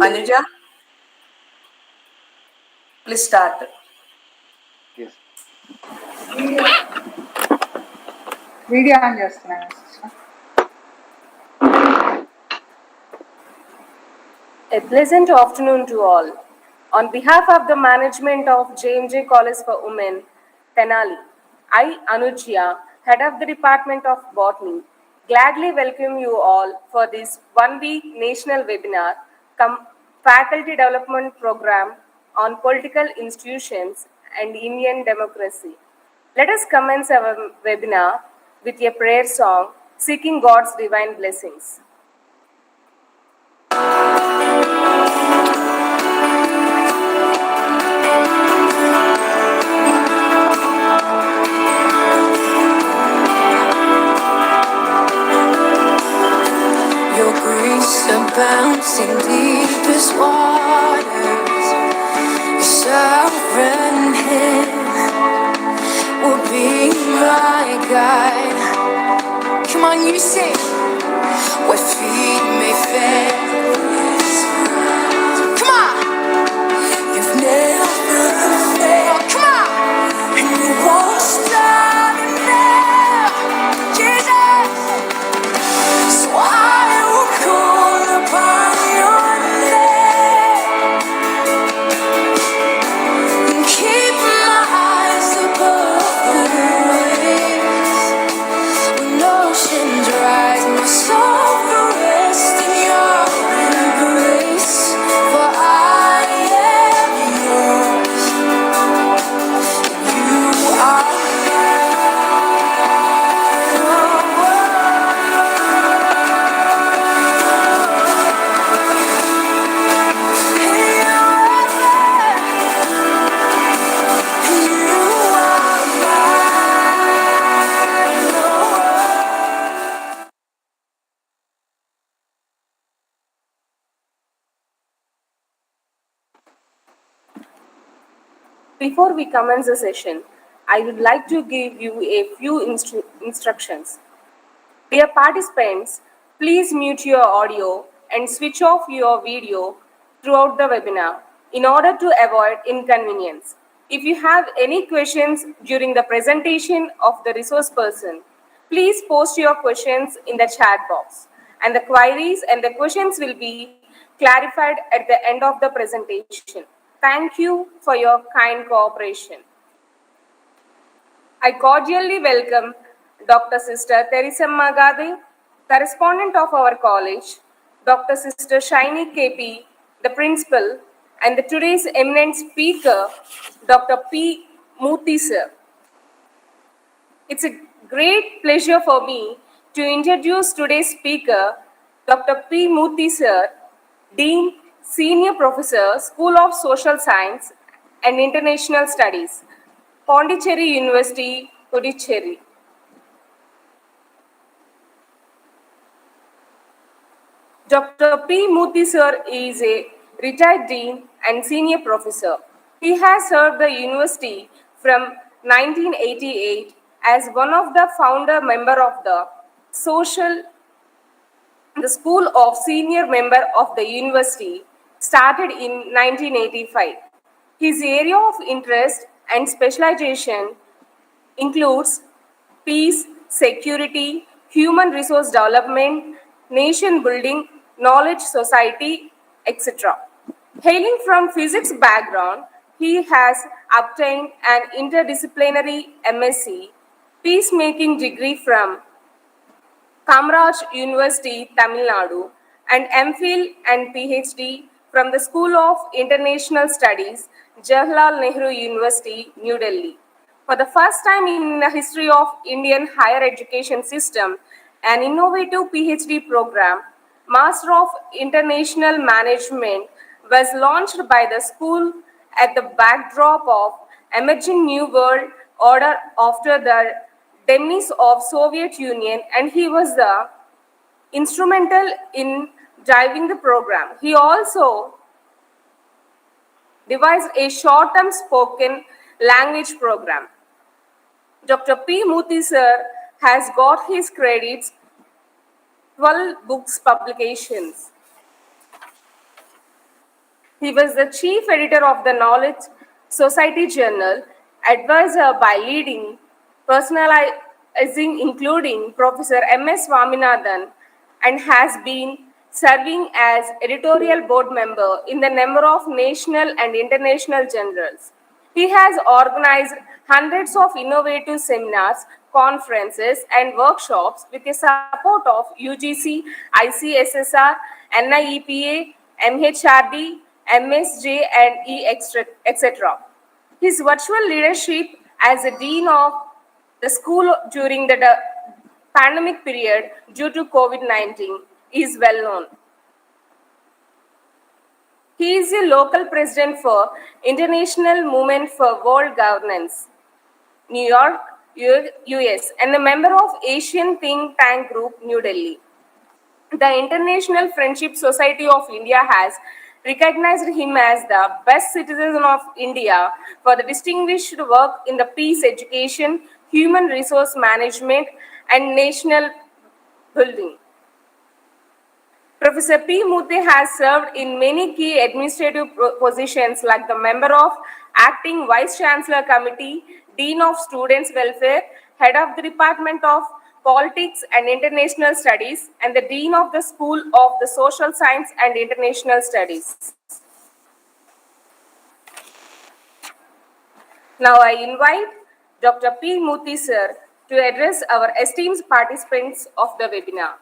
Anuja, please start. Yes. Video on చేస్తున్నాను sister. A pleasant afternoon to all. On behalf of the management of J&J College for Women, Tenali, I, Anuja, head of the Department of Botany, gladly welcome you all for this one-week national webinar, faculty development program on political institutions and Indian democracy. Let us commence our webinar with a prayer song, seeking God's divine blessings. Your grace abounds in deepest waters. Your sovereign hand will be my guide. Come on, you sing. Where feet may fail. Come on. You've never failed. Come on. And you won't stop now. Jesus. So I will call upon your name and keep my eyes above the waves. When oceans rise, my soul will rest in your embrace. For I am yours, you are Before we commence the session, I would like to give you a few instructions. Dear participants, please mute your audio and switch off your video throughout the webinar in order to avoid inconvenience. If you have any questions during the presentation of the resource person, please post your questions in the chat box, and the queries and the questions will be clarified at the end of the presentation. Thank you for your kind cooperation. I cordially welcome Dr. Sister Teresa Magade, correspondent of our college, Dr. Sister Shiny KP, the principal, and today's eminent speaker, Dr. P. Murthy sir. It's a great pleasure for me to introduce today's speaker, Dr. P. Murthy sir, Dean, Senior Professor, School of Social Science and International Studies, Pondicherry University, Puducherry. Dr. P. Murthy sir is a retired dean and senior professor. He has served the university from 1988 as one of the founder member of the School of Senior Member of the University, started in 1985. His area of interest and specialization includes peace, security, human resource development, nation building, knowledge society, etc. Hailing from physics background, he has obtained an interdisciplinary MSc peacemaking degree from Kamaraj University, Tamil Nadu, and MPhil and PhD from the School of International Studies, Jawaharlal Nehru University, New Delhi. For the first time in the history of Indian higher education system, an innovative PhD program, Master of International Management, was launched by the school at the backdrop of emerging new world order after the demise of Soviet Union, and he was the instrumental in driving the program. He also devised a short-term spoken language program. Dr. P. Murthy sir has got his credits 12 books publications. He was the chief editor of the Knowledge Society Journal, advisor by leading personalizing including Professor M.S. Swaminathan, and has been serving as editorial board member in the number of national and international journals. He has organized hundreds of innovative seminars, conferences, and workshops with the support of UGC, ICSSR, NIEPA, MHRD, MSJ, and E, etc. His virtual leadership as a dean of the school during the pandemic period due to COVID-19 is well known. He is a local president for International Movement for World Governance, New York, US, and a member of Asian Think Tank Group, New Delhi. The International Friendship Society of India has recognized him as the best citizen of India for the distinguished work in the peace education, human resource management, and national building. Professor P. Murthy has served in many key administrative positions like the member of Acting Vice Chancellor Committee, Dean of Students' Welfare, Head of the Department of Politics and International Studies, and the Dean of the School of the Social Science and International Studies. Now I invite Dr. P. Murthy sir to address our esteemed participants of the webinar.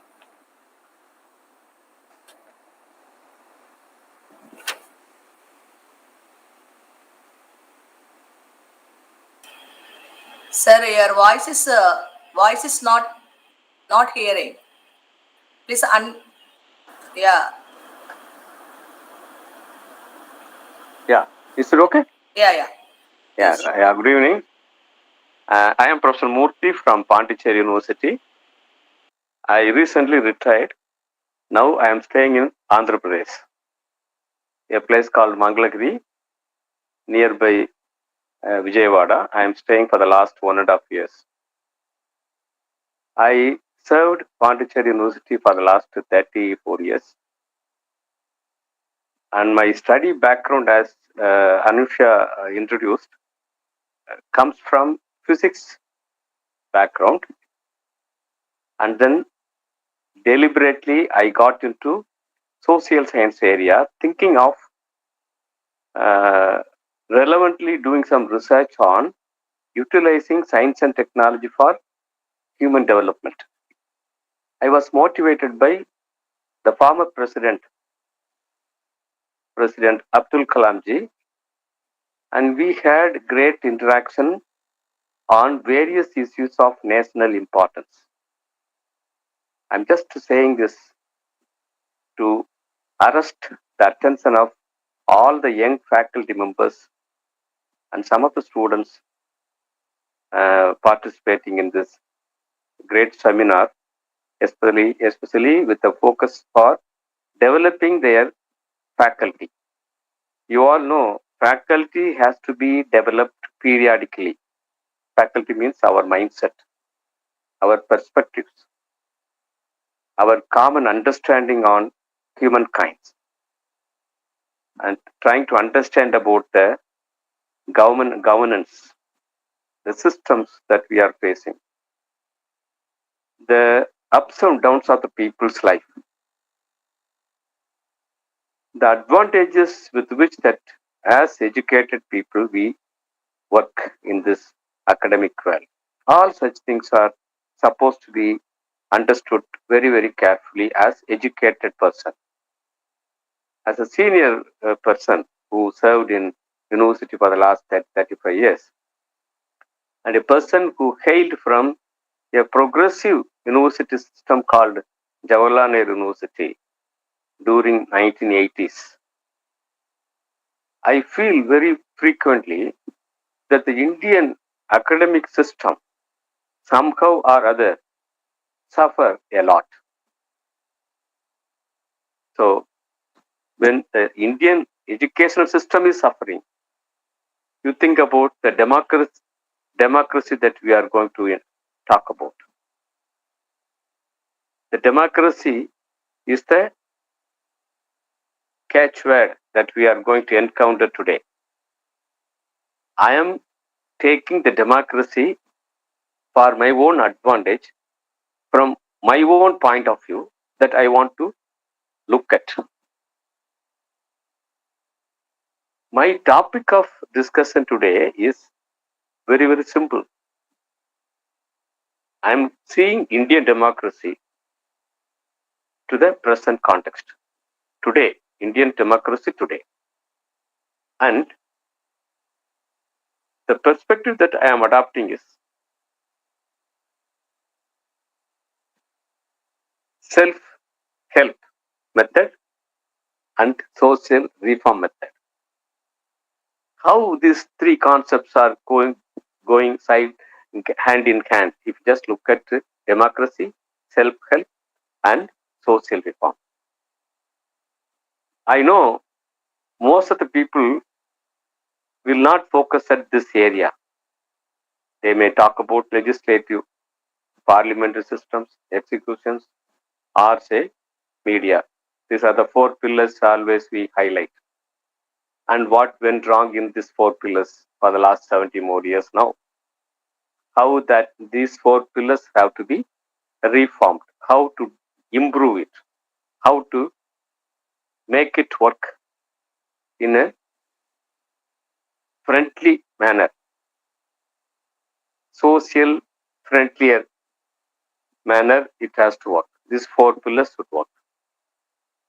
Sir, your voice is not hearing. Please yeah. Yeah. Is it okay? Yeah. Yeah. Good evening. I am Professor Murthy from Pondicherry University. I recently retired. Now I am staying in Andhra Pradesh, a place called Mangalagiri, nearby Vijayawada. I am staying for the last 1.5 years. I served Pondicherry University for the last 34 years. And my study background, as Anusha introduced, comes from physics background. And then deliberately I got into social science area, thinking of relevantly doing some research on utilizing science and technology for human development. I was motivated by the former President Abdul Kalam ji, and we had great interaction on various issues of national importance. I'm just saying this to arrest the attention of all the young faculty members and some of the students participating in this great seminar, especially with the focus for developing their faculty. You all know faculty has to be developed periodically. Faculty means our mindset, our perspectives, our common understanding on humankind, and trying to understand about the governance, the systems that we are facing, the ups and downs of the people's life, the advantages with which that as educated people we work in this academic world. All such things are supposed to be understood very, very carefully as educated person. As a senior person who served in university for the last 35 years, and a person who hailed from a progressive university system called Jawaharlal Nehru University during 1980s, I feel very frequently that the Indian academic system somehow or other suffer a lot. So when the Indian educational system is suffering. You think about the democracy that we are going to talk about. The democracy is the catchword that we are going to encounter today. I am taking the democracy for my own advantage from my own point of view that I want to look at. My topic of discussion today is very, very simple. I am seeing Indian democracy to the present context. Today, Indian democracy today. And the perspective that I am adopting is self-help method and social reform method. How these three concepts are going hand in hand if you just look at democracy, self-help and social reform. I know most of the people will not focus at this area. They may talk about legislative, parliamentary systems, executions, or say media. These are the four pillars always we highlight. And what went wrong in these four pillars for the last 70 more years now. How that these four pillars have to be reformed, how to improve it, how to make it work in a friendly manner, social friendlier manner it has to work. These four pillars should work.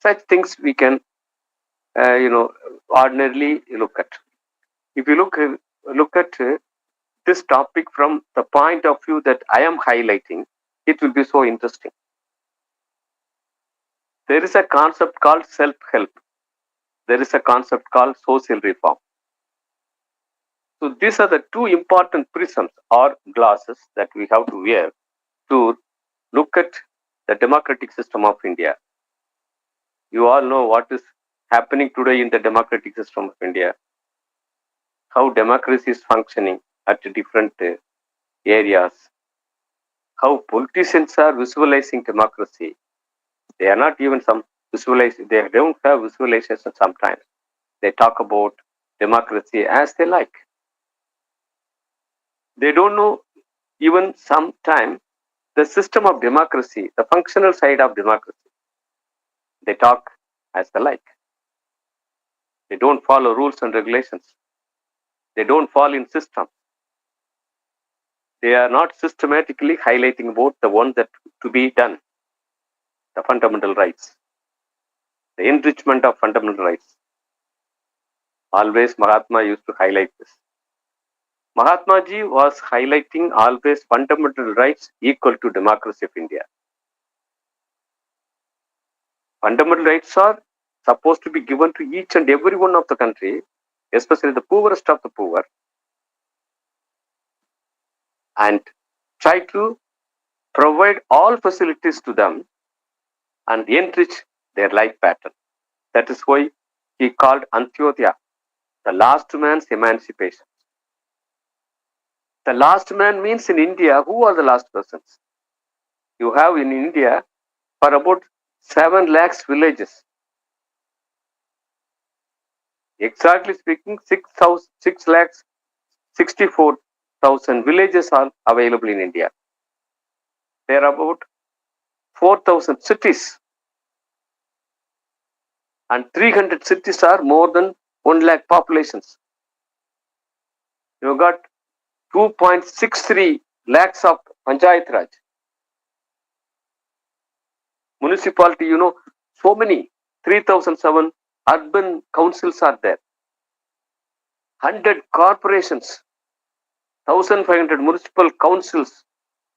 Such things we can, ordinarily look at. If you look at this topic from the point of view that I am highlighting, it will be so interesting. There is a concept called self-help. There is a concept called social reform. So these are the two important prisms or glasses that we have to wear to look at the democratic system of India. You all know what is happening today in the democratic system of India, how democracy is functioning at different areas, how politicians are visualizing democracy. They are not even they don't have visualization sometimes. They talk about democracy as they like. They don't know even sometimes the system of democracy, the functional side of democracy. They talk as they like. They don't follow rules and regulations. They don't fall in systems. They are not systematically highlighting about the one that to be done, the fundamental rights, the enrichment of fundamental rights. Always Mahatma used to highlight this. Mahatma ji was highlighting always fundamental rights equal to democracy of India. Fundamental rights are supposed to be given to each and every one of the country, especially the poorest of the poor, and try to provide all facilities to them and enrich their life pattern. That is why he called Antyodaya, the last man's emancipation. The last man means in India, who are the last persons? You have in India for about 7 lakhs villages. Exactly speaking, 6 lakhs 64,000 villages are available in India. There are about 4,000 cities, and 300 cities are more than 1 lakh populations. You got 2.63 lakhs of Panchayat Raj. Municipality, so many, 3,007 urban councils are there. 100 corporations, 1,500 municipal councils,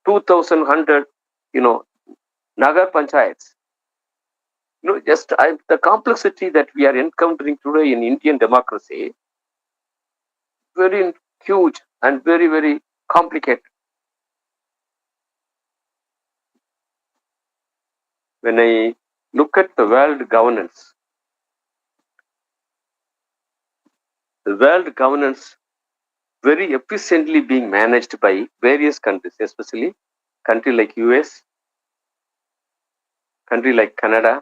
2,100, Nagar Panchayats. The complexity that we are encountering today in Indian democracy, very huge and very, very complicated. When I look at the world governance, the world governance very efficiently being managed by various countries, especially country like US, country like Canada,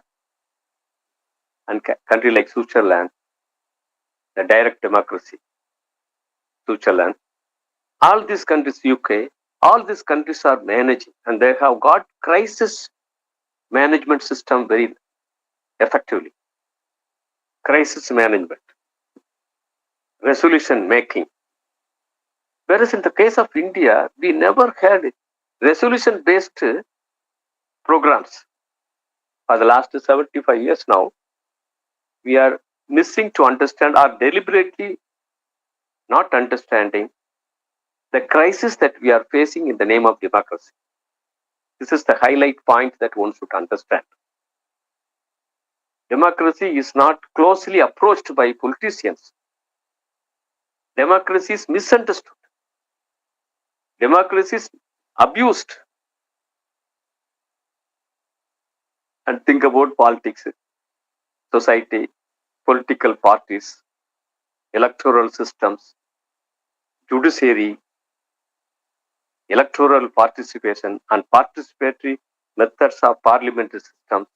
and country like Switzerland, the direct democracy, Switzerland. All these countries, UK, all these countries are managing, and they have got crisis management system very effectively. Crisis management, resolution making. Whereas in the case of India, we never had resolution-based programs. For the last 75 years now, we are missing to understand or deliberately not understanding the crisis that we are facing in the name of democracy. This is the highlight point that one should understand. Democracy is not closely approached by politicians. Democracy is misunderstood. Democracy is abused. And think about politics, society, political parties, electoral systems, judiciary, electoral participation, and participatory methods of parliamentary systems,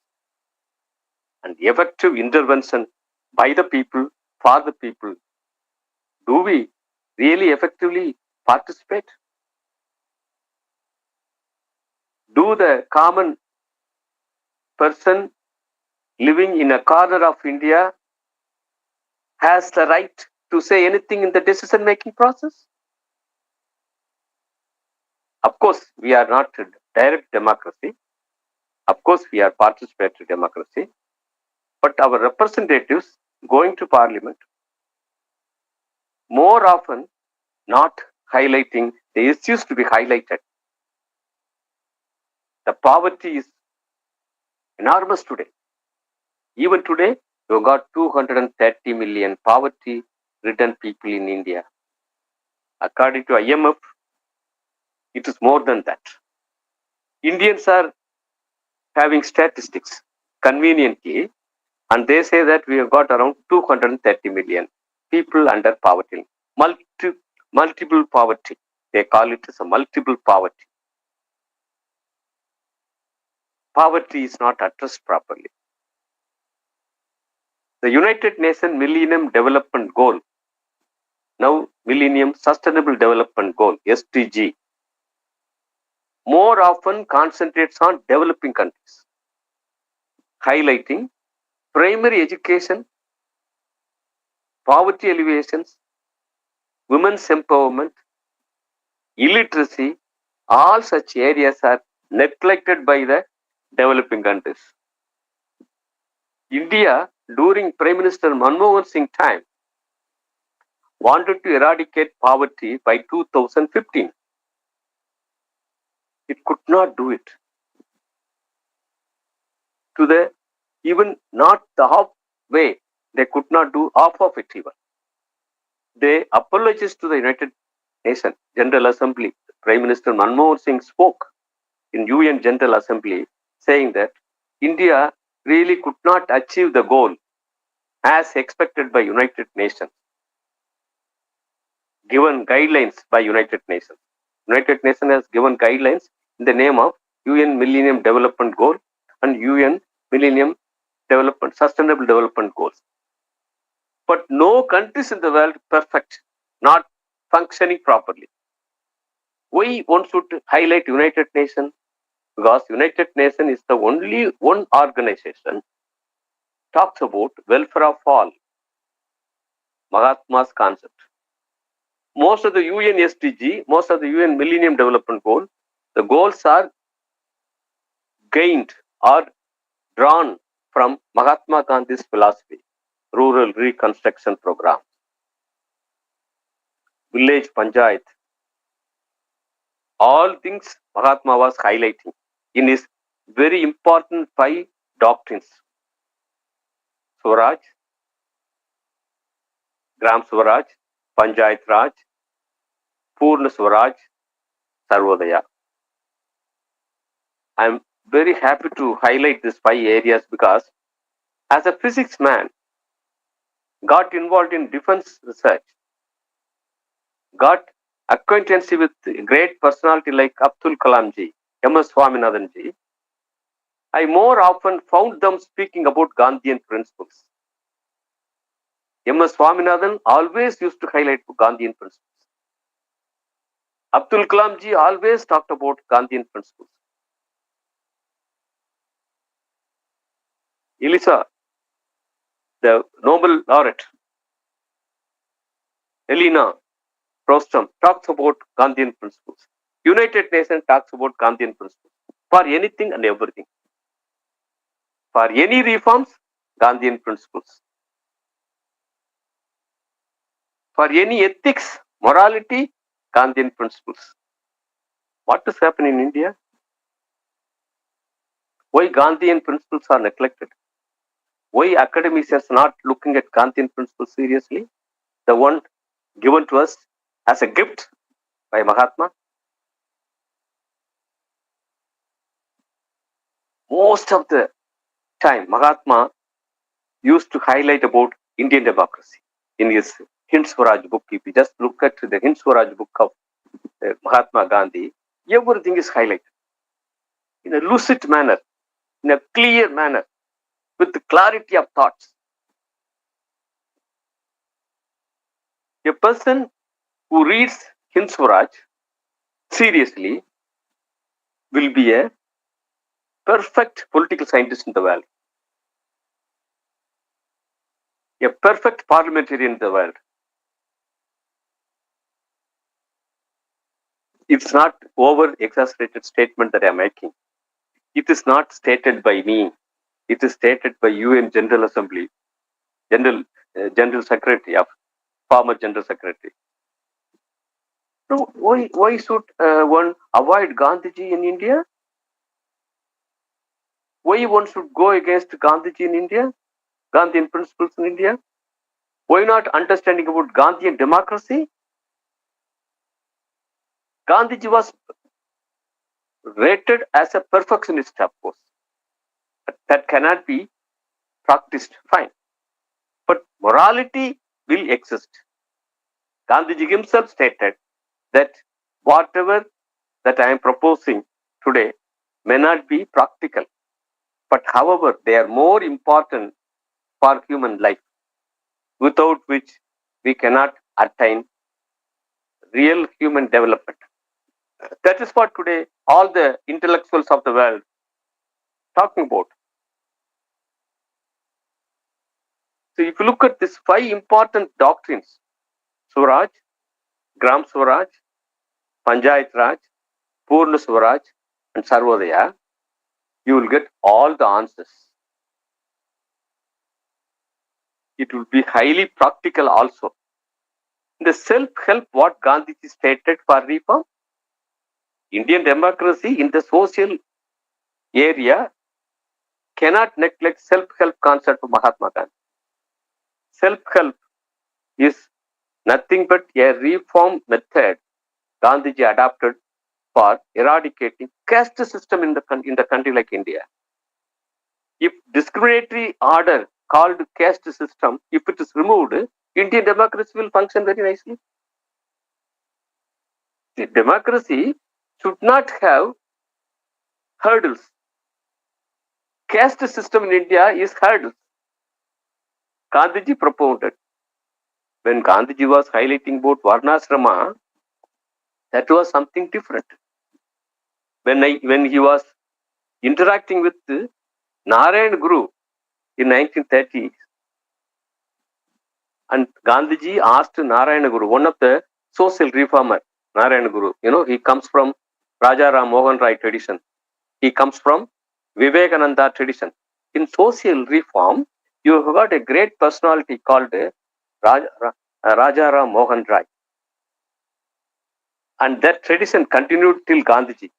and effective intervention by the people, for the people. Do we really effectively participate? Do the common person living in a corner of India has the right to say anything in the decision-making process? Of course, we are not direct democracy. Of course, we are participatory democracy. But our representatives going to parliament more often not highlighting the issues to be highlighted. The poverty is enormous today. Even today, we've got 230 million poverty-ridden people in India. According to IMF, it is more than that. Indians are having statistics conveniently, and they say that we have got around 230 million people under poverty. Multiple poverty. They call it as a multiple poverty. Poverty is not addressed properly. The United Nations Millennium Development Goal, now Millennium Sustainable Development Goal, SDG, more often concentrates on developing countries, highlighting primary education, poverty alleviations, women's empowerment, illiteracy. All such areas are neglected by the developing countries. India, during Prime Minister Manmohan Singh time, wanted to eradicate poverty by 2015. It could not do it. To the even not the halfway, they could not do half of it even. They apologized to the United Nations General Assembly. Prime Minister Manmohan Singh spoke in UN General Assembly saying that India really could not achieve the goal as expected by United Nations, given guidelines by United Nations. United Nations has given guidelines in the name of UN Millennium Development Goal and UN Millennium Sustainable Development Goals. But no countries in the world perfect, not functioning properly. Why one should highlight United Nations? Because United Nations is the only one organization talks about welfare of all, Mahatma's concept. Most of the UN SDG, most of the UN Millennium Development Goal, the goals are gained or drawn from Mahatma Gandhi's philosophy, rural reconstruction program, village panchayat. All things Mahatma was highlighting in his very important 5 doctrines. Swaraj, Gram Swaraj, Panchayat Raj, Purna Swaraj, Sarvodaya. I am very happy to highlight these 5 areas because as a physics man, got involved in defense research, got acquaintancy with great personality like Abdul Kalam ji, M.S. Swaminathan ji, I more often found them speaking about Gandhian principles. M.S. Swaminathan always used to highlight Gandhian principles. Abdul Kalam ji always talked about Gandhian principles. Elisa, the Nobel laureate, Elena Prostrom talks about Gandhian principles. United Nations talks about Gandhian principles for anything and everything. For any reforms, Gandhian principles. For any ethics, morality, Gandhian principles. What is happening in India? Why Gandhian principles are neglected? Why academicians are not looking at Gandhian principles seriously? The one given to us as a gift by Mahatma. Most of the time, Mahatma used to highlight about Indian democracy in his Hind Swaraj book. If you just look at the Hind Swaraj book of Mahatma Gandhi, everything is highlighted in a lucid manner, in a clear manner, with the clarity of thoughts. A person who reads Hind Swaraj seriously will be a perfect political scientist in the world, a perfect parliamentarian in the world. It's not over-exaggerated statement that I'm making. It is not stated by me. It is stated by UN General Assembly, General Secretary of former General Secretary. So why should one avoid Gandhiji in India? Why one should go against Gandhiji in India? Gandhian principles in India? Why not understanding about Gandhian democracy? Gandhiji was rated as a perfectionist, of course. But that cannot be practiced, fine. But morality will exist. Gandhiji himself stated that whatever that I am proposing today may not be practical, but however, they are more important for human life, without which we cannot attain real human development. That is what today all the intellectuals of the world talking about. So if you look at these 5 important doctrines, Swaraj, Gram Swaraj, Panchayat Raj, Purna Swaraj, and Sarvodaya, you will get all the answers. It will be highly practical also. The self-help, what Gandhiji stated for reform, Indian democracy in the social area cannot neglect self-help concept of Mahatma Gandhi. Self-help is nothing but a reform method Gandhiji adopted for eradicating caste system in the country like India. If discriminatory order called caste system, if it is removed, Indian democracy will function very nicely. The democracy should not have hurdles. Caste system in India is hurdles. Gandhiji propounded. When Gandhiji was highlighting about Varnasrama, that was something different. When he was interacting with Narayan Guru in 1930s, and Gandhiji asked Narayana Guru, one of the social reformer, Narayana Guru, he comes from Raja Ram Mohan Rai tradition. He comes from Vivekananda tradition. In social reform, you have got a great personality called Raja Ram Mohan Rai. And that tradition continued till Gandhiji.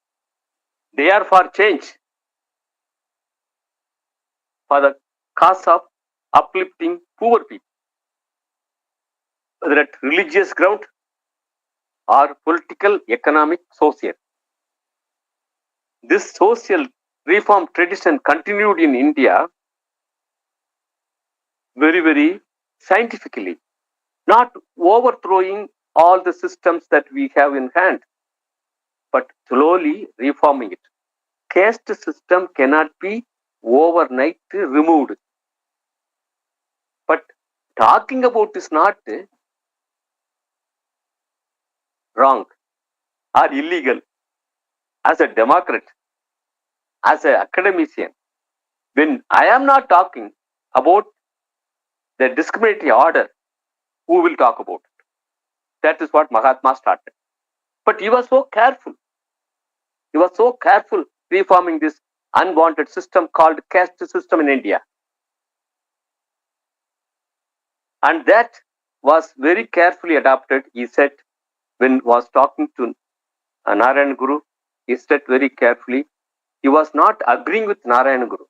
They are for change, for the cause of uplifting poor people, whether at religious ground or political, economic, social. This social reform tradition continued in India very, very scientifically, not overthrowing all the systems that we have in hand, but slowly reforming it. Caste system cannot be overnight removed. But talking about is not wrong or illegal. As a Democrat, as an academician, when I am not talking about the discriminatory order, who will talk about it? That is what Mahatma started. But he was so careful. He was so careful reforming this unwanted system called caste system in India. And that was very carefully adopted. He said, when was talking to Narayan Guru, he said very carefully, he was not agreeing with Narayan Guru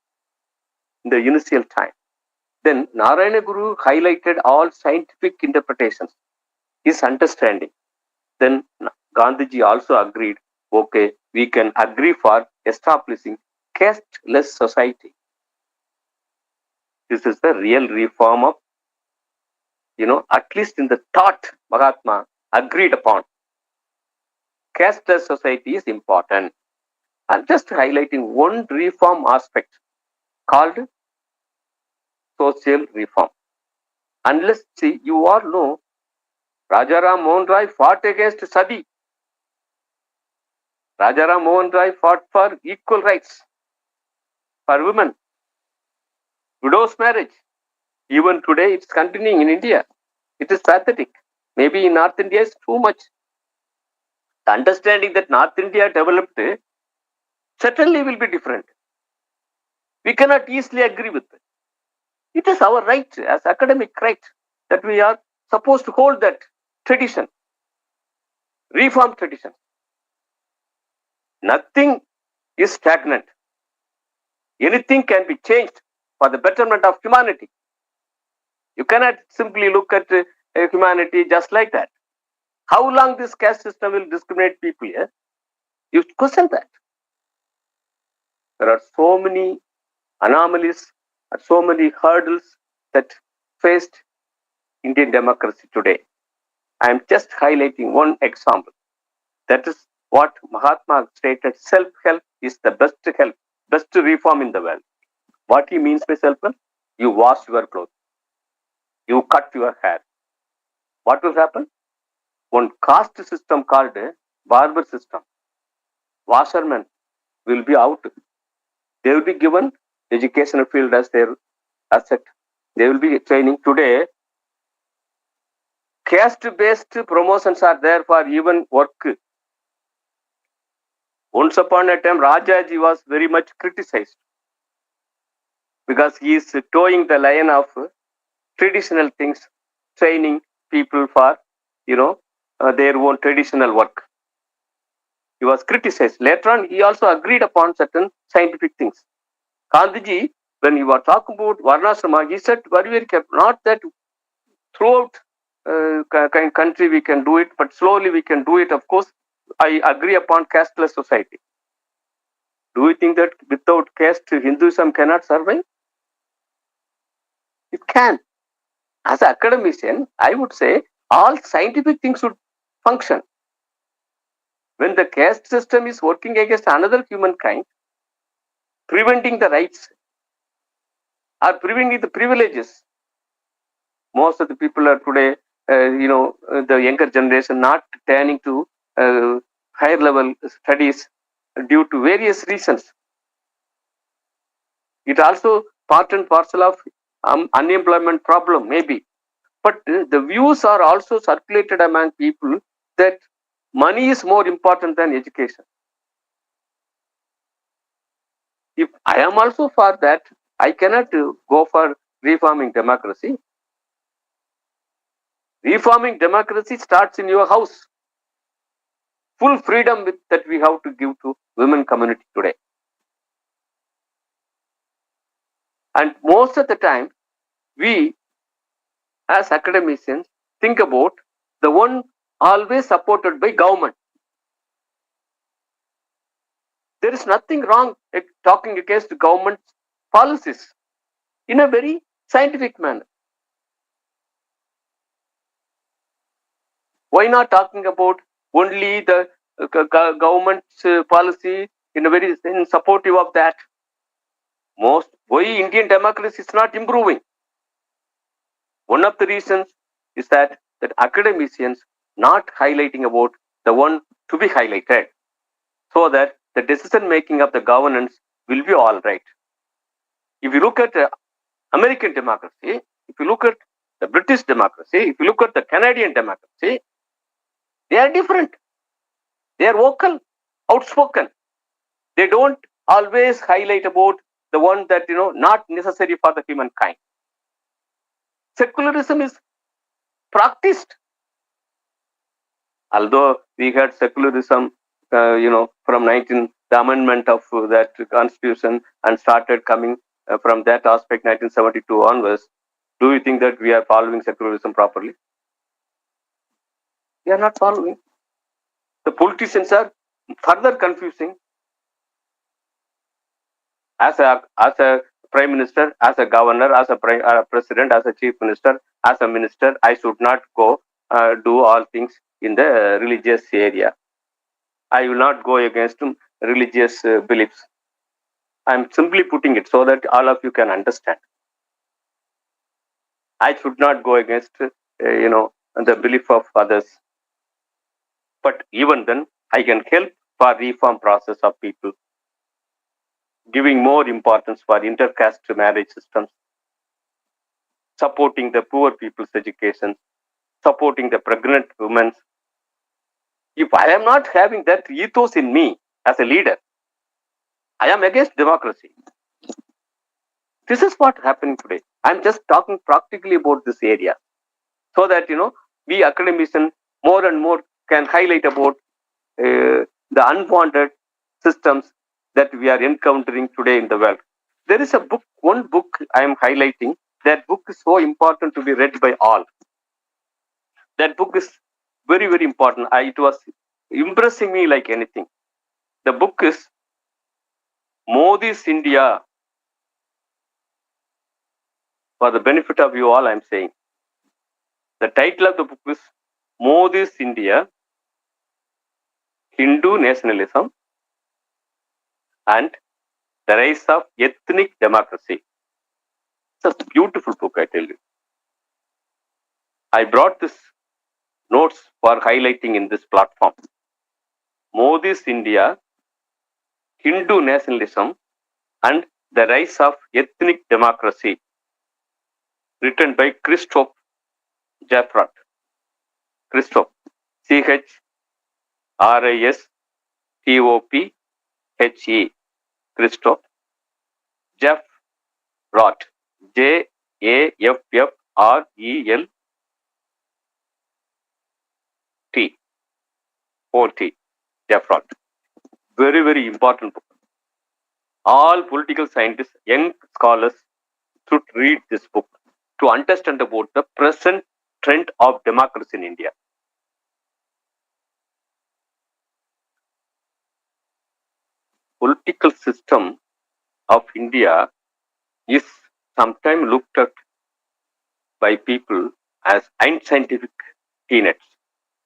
in the initial time. Then Narayana Guru highlighted all scientific interpretations, his understanding. Then Gandhiji also agreed, okay, we can agree for establishing caste-less society. This is the real reform of, at least in the thought Mahatma agreed upon. Caste-less society is important. I'm just highlighting one reform aspect called social reform. Unless, see, you all know, Rajaram Mohan Roy fought against Sati. Rajaram Mohan Roy fought for equal rights for women, widow's marriage. Even today, it's continuing in India. It is pathetic. Maybe in North India, it's too much. The understanding that North India developed certainly will be different. We cannot easily agree with it. It is our right as academic right that we are supposed to hold that tradition, reform tradition. Nothing is stagnant. Anything can be changed for the betterment of humanity. You cannot simply look at humanity just like that. How long this caste system will discriminate people here? You question that. There are so many anomalies and so many hurdles that faced Indian democracy today. I am just highlighting one example. That is what Mahatma stated, self-help is the best help, best reform in the world. What he means by self-help? You wash your clothes. You cut your hair. What will happen? One caste system called a barber system. Washermen will be out. They will be given educational field as their asset. They will be training. Today, caste-based promotions are there for even work. Once upon a time, Rajaji was very much criticized because he is towing the line of traditional things, training people for, their own traditional work. He was criticized. Later on, he also agreed upon certain scientific things. Gandhiji, when he was talking about Varnashrama, he said very careful, not that throughout country we can do it, but slowly we can do it. Of course, I agree upon casteless society. Do you think that without caste, Hinduism cannot survive? It can. As an academician, I would say all scientific things should function. When the caste system is working against another humankind, preventing the rights or preventing the privileges, most of the people are today, the younger generation not turning to higher level studies due to various reasons. It also part and parcel of unemployment problem, maybe. But the views are also circulated among people that money is more important than education. If I am also for that, I cannot go for reforming democracy. Reforming democracy starts in your house. Full freedom that we have to give to women community today. And most of the time, we as academicians think about the one always supported by government. There is nothing wrong talking against government policies in a very scientific manner. Why not talking about only the government's policy in supportive of that? Why Indian democracy is not improving? One of the reasons is that academicians not highlighting about the one to be highlighted, so that the decision making of the governance will be all right. If you look at American democracy, if you look at the British democracy, if you look at the Canadian democracy, they are different. They are vocal, outspoken. They don't always highlight about the one that not necessary for the humankind. Secularism is practiced. Although we had secularism, from the amendment of that constitution and started coming from that aspect 1972 onwards. Do you think that we are following secularism properly? We are not following. The politicians are further confusing. As a prime minister, as a governor, as a president, as a chief minister, as a minister, I should not go do all things in the religious area. I will not go against religious beliefs. I am simply putting it so that all of you can understand. I should not go against, the belief of others. But even then, I can help for reform process of people, giving more importance for intercaste marriage systems, supporting the poor people's education, supporting the pregnant women. If I am not having that ethos in me as a leader, I am against democracy. This is what happening today. I'm just talking practically about this area, so that we academicians more and more can highlight about the unwanted systems that we are encountering today in the world. There is one book I am highlighting. That book is so important to be read by all. That book is very, very important. It was impressing me like anything. The book is Modi's India. For the benefit of you all, I am saying. The title of the book is Modi's India, Hindu Nationalism and the Rise of Ethnic Democracy. It's a beautiful book, I tell you. I brought this notes for highlighting in this platform. Modi's India, Hindu Nationalism and the Rise of Ethnic Democracy, written by Christoph Jaffrot. Christoph, C-H-R-I-S-T-O-P-H-E, Christoph Jaffrot, J-A-F-F-R-E-L-T, O-T, Jaffrot. Very, very important book. All political scientists, young scholars should read this book to understand about the present trend of democracy in India. Political system of India is sometimes looked at by people as unscientific tenets.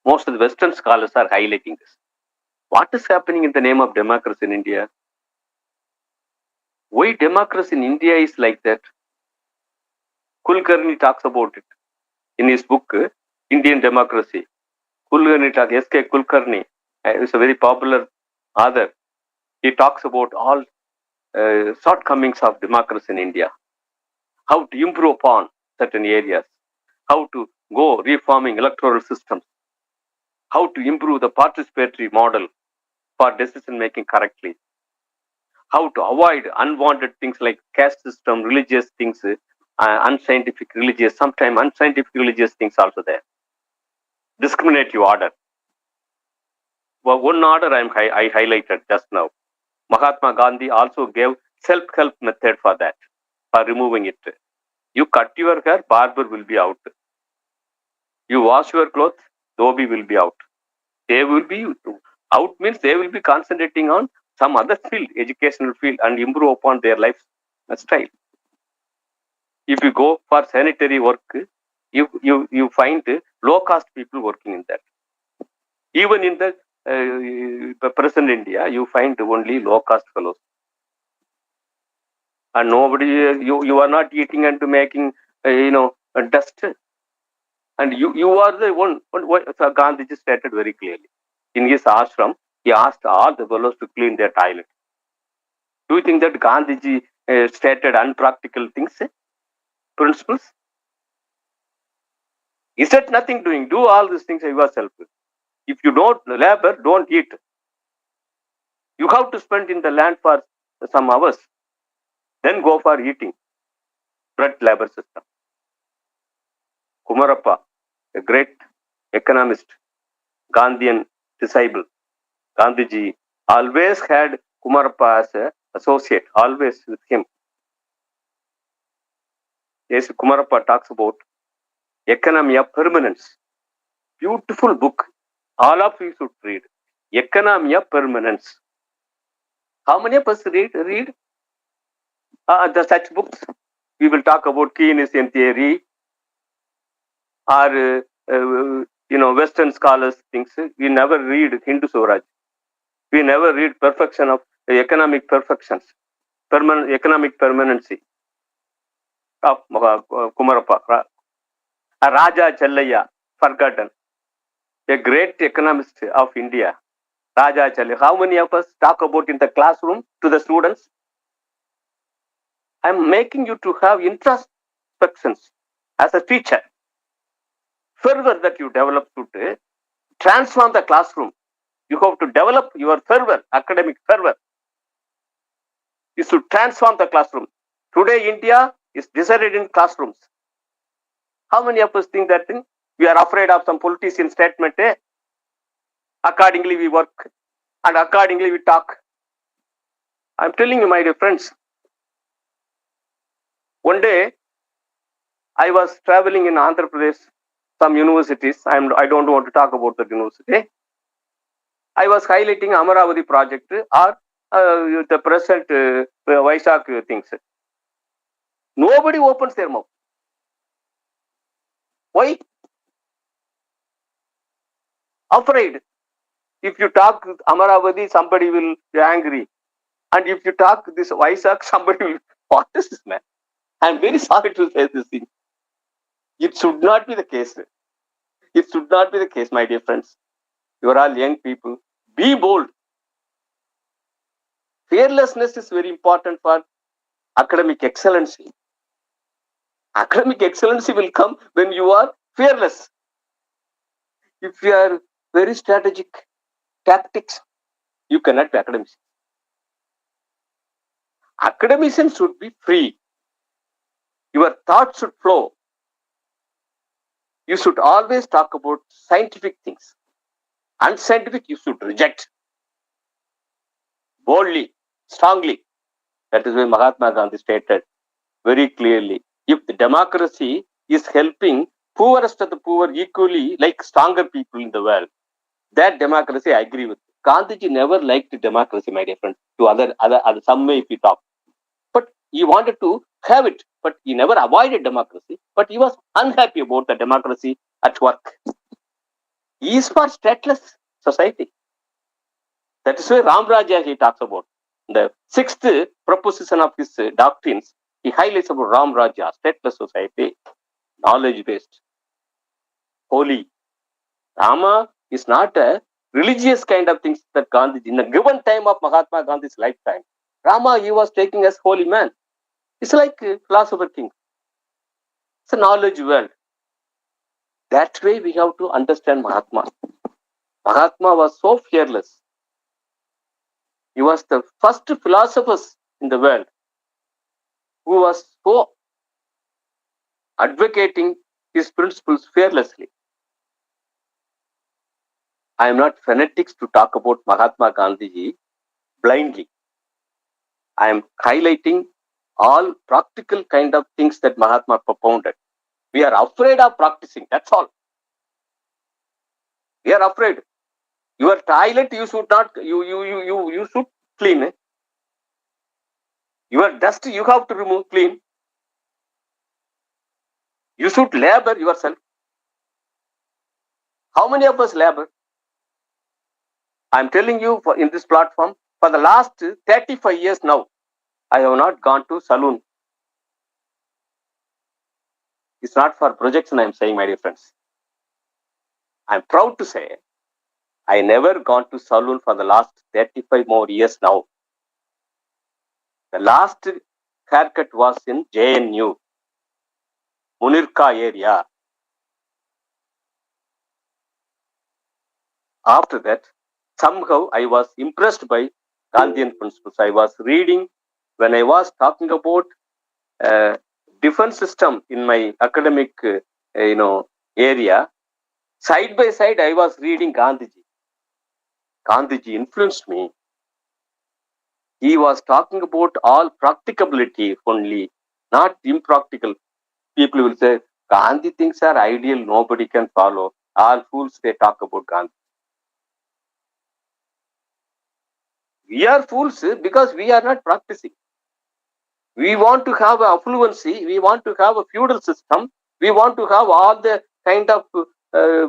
Most of the Western scholars are highlighting this. What is happening in the name of democracy in India? Why democracy in India is like that? Kulkarni talks about it in his book, Indian Democracy. S.K. Kulkarni is a very popular author. He talks about all shortcomings of democracy in India, how to improve upon certain areas, how to go reforming electoral systems, how to improve the participatory model for decision making correctly, how to avoid unwanted things like caste system, religious things, unscientific religious, sometimes unscientific religious things also there. Discriminative order. Well, one order I highlighted just now. Mahatma Gandhi also gave self-help method for that, for removing it. You cut your hair, barber will be out. You wash your clothes, dhobi will be out. They will be out means they will be concentrating on some other field, educational field, and improve upon their lifestyle. If you go for sanitary work, you find low-caste people working in that. Even in the present India, you find only low caste fellows. And nobody, you are not eating and making, dust. And you are the one. So Gandhiji stated very clearly. In his ashram, he asked all the fellows to clean their toilet. Do you think that Gandhiji stated unpractical things, principles? He said nothing doing. Do all these things yourself. If you don't labor, don't eat. You have to spend in the land for some hours. Then go for eating. Bread labor system. Kumarappa, a great economist, Gandhian disciple. Gandhiji always had Kumarappa as an associate, always with him. Yes, Kumarappa talks about economy of permanence. Beautiful book. All of you should read. Economy of permanence. How many of us read the such books? We will talk about Keynesian theory or Western scholars things. We never read Hindu Swaraj. We never read perfection of economic perfections, economic permanency of Kumarappa. Raja Challayya, forgotten, a great economist of India. Raja Challayya. How many of us talk about in the classroom to the students? I am making you to have introspections as a teacher. Fervor that you develop to transform the classroom. You have to develop your fervor, academic fervor. You should transform the classroom. Today, India is decided in classrooms. How many of us think that thing? We are afraid of some politician statement. Accordingly, we work and accordingly we talk. I'm telling you, my dear friends, one day I was traveling in Andhra Pradesh, some universities. I don't want to talk about the university. I was highlighting Amaravati project or the present Vaisak things. Nobody opens their mouth. Why? Afraid. If you talk Amaravati, somebody will be angry. And if you talk this Vaisak, somebody will, what is this, man? I'm very sorry to say this thing. It should not be the case. It should not be the case, my dear friends. You are all young people. Be bold. Fearlessness is very important for academic excellency. Academic excellency will come when you are fearless. If you are very strategic tactics, you cannot be academician. Academicians should be free. Your thoughts should flow. You should always talk about scientific things. Unscientific, you should reject. Boldly, strongly. That is why Mahatma Gandhi stated very clearly. If the democracy is helping poorest of the poor equally like stronger people in the world, that democracy I agree with. Gandhiji never liked democracy, my dear friend, to other some way if we talk. But he wanted to have it, but he never avoided democracy, but he was unhappy about the democracy at work. He is for stateless society. That is why Ram Raja he talks about. The sixth proposition of his doctrines, he highlights about Ram Raja, stateless society, knowledge-based, holy. Rama is not a religious kind of things that Gandhiji, in the given time of Mahatma Gandhi's lifetime, Rama he was taking as holy man. It's like a philosopher king. It's a knowledge world. That way we have to understand Mahatma. Mahatma was so fearless. He was the first philosopher in the world who was so advocating his principles fearlessly. I am not fanatics to talk about Mahatma Gandhiji blindly. I am highlighting all practical kind of things that Mahatma propounded. We are afraid of practicing. That's all. We are afraid. Your toilet you should not. You should clean. Your dust you have to remove clean. You should labor yourself. How many of us labor? I'm telling you in this platform, for the last 35 years now, I have not gone to saloon. It's not for projection I'm saying, my dear friends. I'm proud to say I never gone to saloon for the last 35 more years now. The last haircut was in JNU, Munirka area. After that, somehow I was impressed by Gandhian principles. I was reading when I was talking about defense system in my academic, area. Side by side, I was reading Gandhiji. Gandhiji influenced me. He was talking about all practicability only, not impractical. People will say, Gandhi things are ideal, nobody can follow. All fools, they talk about Gandhi. We are fools because we are not practicing. We want to have affluency, we want to have a feudal system, we want to have all the kind of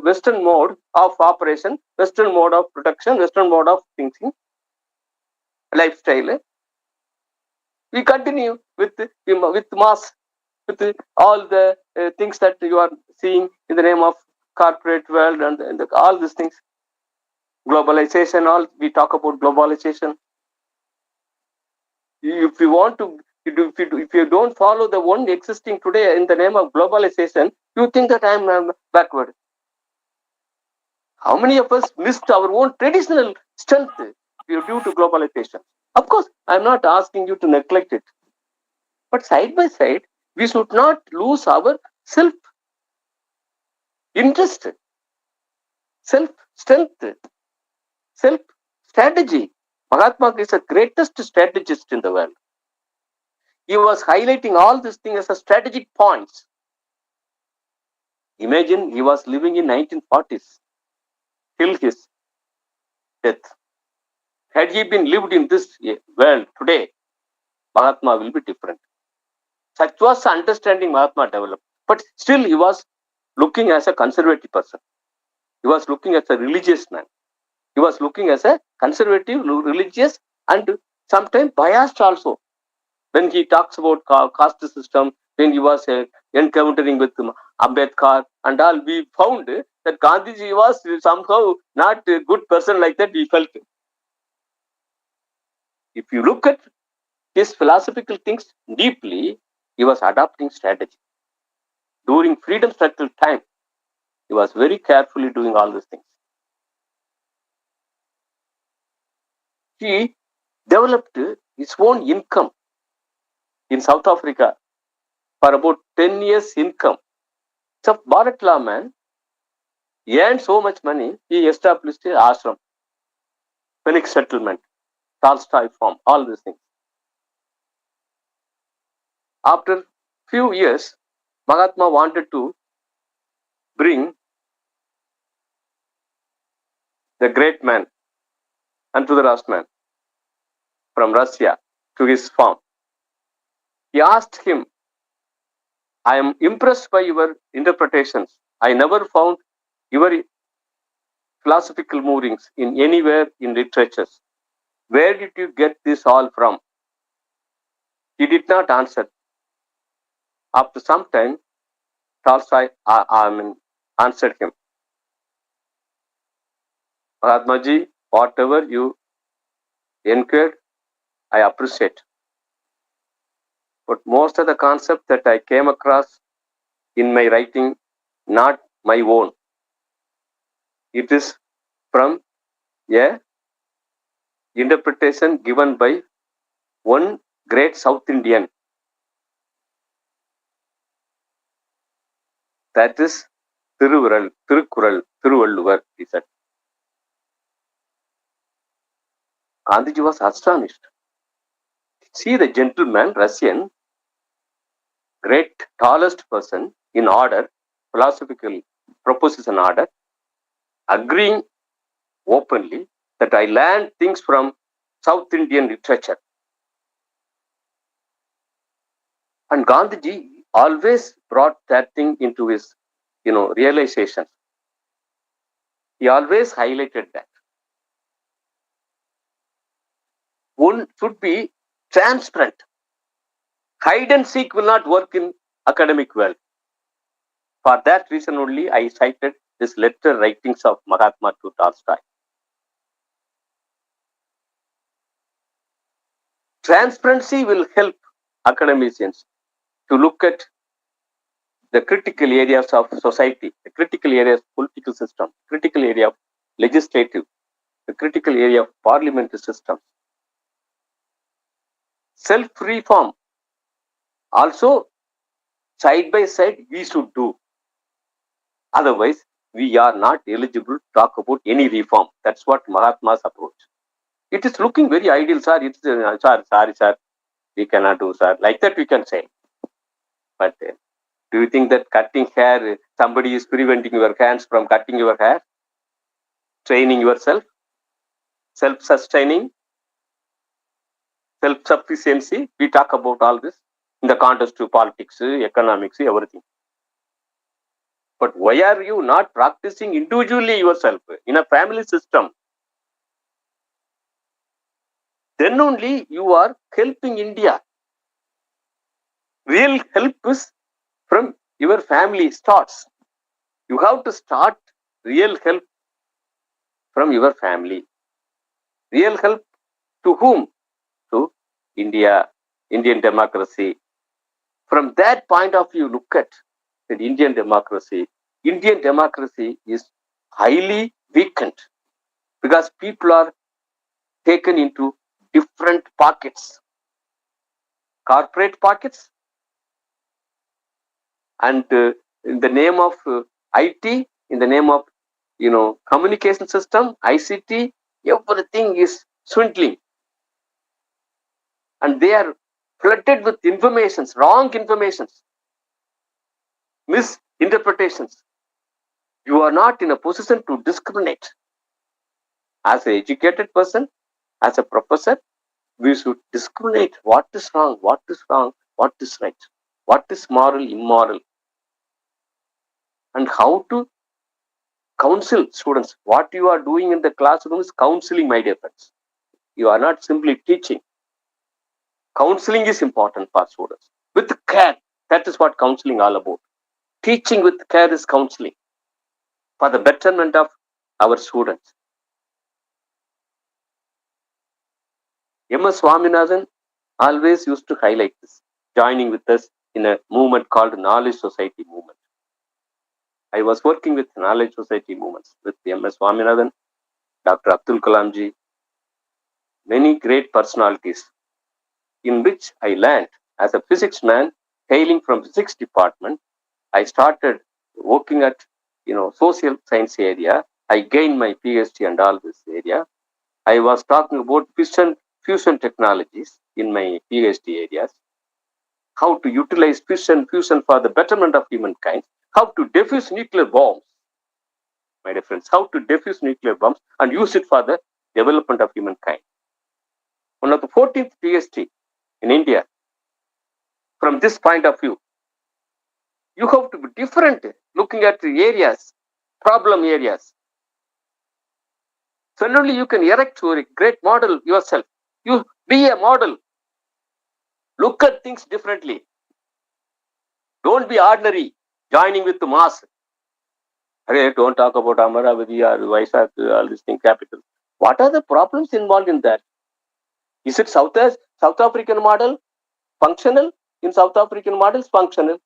Western mode of operation, Western mode of production, Western mode of thinking, lifestyle. We continue with mass, with all the things that you are seeing in the name of corporate world and all these things. Globalization, all we talk about globalization. If you want to, if you don't follow the one existing today in the name of globalization, you think that I am backward. How many of us missed our own traditional strength due to globalization? Of course, I'm not asking you to neglect it. But side by side, we should not lose our self interest, self strength, self strategy. Mahatma is the greatest strategist in the world. He was highlighting all these things as a strategic points. Imagine he was living in 1940s till his death. Had he been lived in this world today, Mahatma will be different. Such was the understanding Mahatma developed. But still he was looking as a conservative person. He was looking as a religious man. He was looking as a conservative, religious, and sometimes biased also. When he talks about caste system, when he was encountering with Ambedkar and all, we found that Gandhiji was somehow not a good person like that, we felt. If you look at his philosophical things deeply, he was adopting strategy. During freedom struggle time, he was very carefully doing all these things. He developed his own income in South Africa for about 10 years income. So Bharat Law man, he earned so much money, he established an ashram, Phoenix settlement, Tolstoy farm, all these things. After few years, Mahatma wanted to bring the great man and to the last man from Russia to his farm. He asked him, I am impressed by your interpretations. I never found your philosophical moorings in anywhere in literatures. Where did you get this all from? He did not answer. After some time, Tolstoy answered him. Mahatmaji, whatever you inquired, I appreciate. But most of the concepts that I came across in my writing, not my own. It is from a interpretation given by one great South Indian. That is Thiruvalluvar, he said. Gandhiji was astonished. See the gentleman, Russian, great tallest person in order, philosophical proposes an order, agreeing openly that I learned things from South Indian literature. And Gandhiji always brought that thing into his, realization. He always highlighted that. one should be transparent. Hide and seek will not work in academic world. For that reason only, I cited this letter writings of Mahatma to Tolstoy. Transparency will help academicians to look at the critical areas of society, the critical areas of political system, critical area of legislative, the critical area of parliamentary system. Self-reform also side by side we should do. Otherwise, we are not eligible to talk about any reform. That's what Mahatma's approach. It is looking very ideal, sir. It's sorry, sir. We cannot do, sir. Like that we can say. But do you think that cutting hair, somebody is preventing your hands from cutting your hair? Training yourself? Self-sustaining? Self-sufficiency? We talk about all this in the context of politics, economics, everything. But why are you not practicing individually yourself in a family system? Then only you are helping India. Real help is from your family starts. You have to start real help from your family. Real help to whom? To India, Indian democracy. From that point of view, look at the Indian democracy. Indian democracy is highly weakened because people are taken into different pockets. Corporate pockets, and in the name of IT, in the name of communication system, ICT, everything is swindling, and they are flooded with informations, wrong informations, misinterpretations. You are not in a position to discriminate. As an educated person, as a professor, we should discriminate what is wrong, what is right, what is moral, immoral, and how to counsel students. What you are doing in the classroom is counseling, my dear friends. You are not simply teaching. Counseling is important for students. With care, that is what counseling all about. Teaching with care is counseling for the betterment of our students. M.S. Swaminathan always used to highlight this, joining with us in a movement called Knowledge Society movement. I was working with Knowledge Society movements with M.S. Swaminathan, Dr. Abdul Kalamji, many great personalities, in which I learned as a physics man hailing from physics department. I started working at social science area. I gained my PhD and all this area. I was talking about fusion technologies in my PhD areas. How to utilize fusion for the betterment of humankind. How to defuse nuclear bombs, my dear friends. How to defuse nuclear bombs and use it for the development of humankind. One of the 14th PhD in India. From this point of view, you have to be different, looking at the areas, problem areas. So only you can erect a great model yourself. You be a model. Look at things differently. Don't be ordinary, joining with the mass. Hey, don't talk about Amaravati or Vaisak, all these things, capital. What are the problems involved in that? Is it South African model functional? In South African models, functional.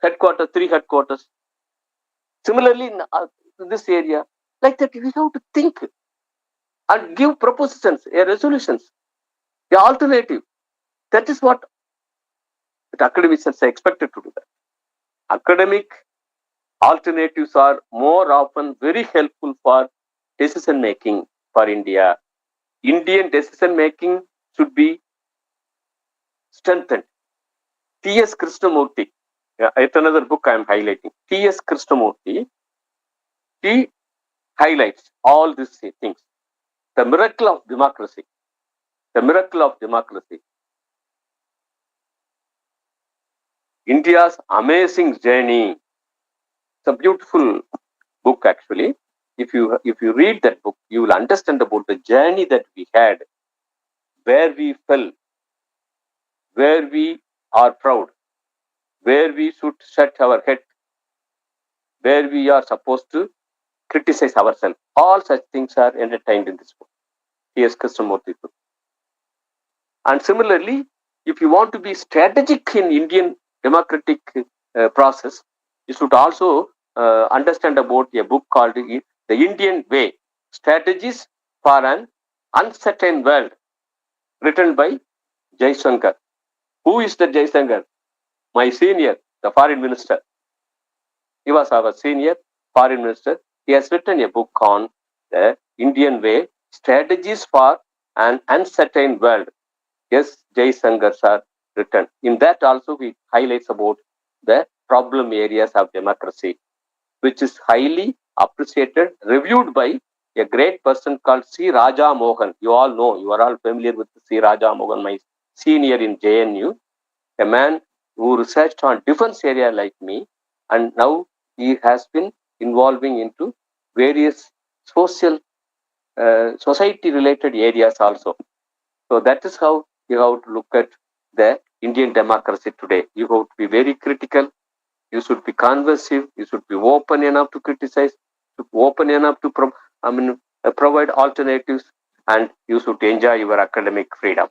Headquarters, 3 headquarters. Similarly, in this area, like that, we have to think and give propositions, resolutions, the alternative. That is what the academicians are expected to do. That academic alternatives are more often very helpful for decision making for India. Indian decision making should be strengthened. T.S. Krishnamurti, it's another book I am highlighting. T.S. Krishnamurti, he highlights all these things. The miracle of democracy. The miracle of democracy. India's amazing journey. It's a beautiful book, actually. if you read that book, you will understand about the journey that we had, where we fell, where we are proud, where we should set our head, where we are supposed to criticize ourselves. All such things are entertained in this book. T.S. Krishnamurti book. And similarly, if you want to be strategic in Indian democratic process, you should also understand about a book called The Indian Way, Strategies for an Uncertain World, written by Jaishankar. Who is the Jaishankar? My senior, the foreign minister. He was our senior foreign minister. He has written a book on the Indian Way, Strategies for an Uncertain World. Yes, Jaishankars are written. In that also he highlights about the problem areas of democracy, which is highly appreciated, reviewed by a great person called C. Raja Mohan. You all know, you are all familiar with C. Raja Mohan, my senior in JNU, a man who researched on defense area like me, and now he has been involving into various social, society related areas also. So that is how you have to look at the Indian democracy today. You have to be very critical. You should be conversive. You should be open enough to criticize, open enough to provide alternatives, and you should enjoy your academic freedom.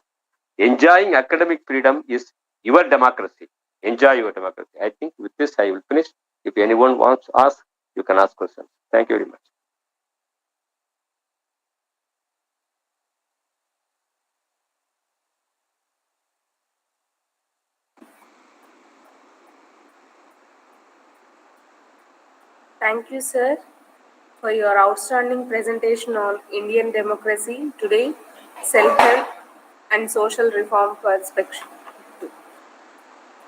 Enjoying academic freedom is your democracy. Enjoy your democracy. I think with this I will finish. If anyone wants to ask, you can ask questions. Thank you very much. Thank you, sir, for your outstanding presentation on Indian democracy today, self-help and social reform perspective.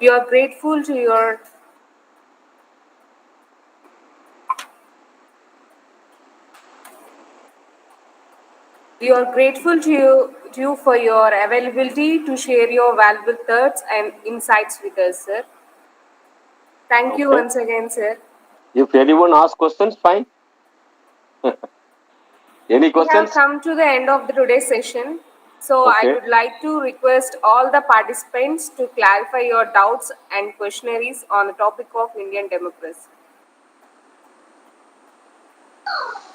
We are grateful to your you for your availability to share your valuable thoughts and insights with us, sir. Thank you Okay. once again, sir. If anyone asks questions, fine. Any We have questions? come to the end of the today's session. So I Okay. would like to request all the participants to clarify your doubts and questionnaires on the topic of Indian democracy.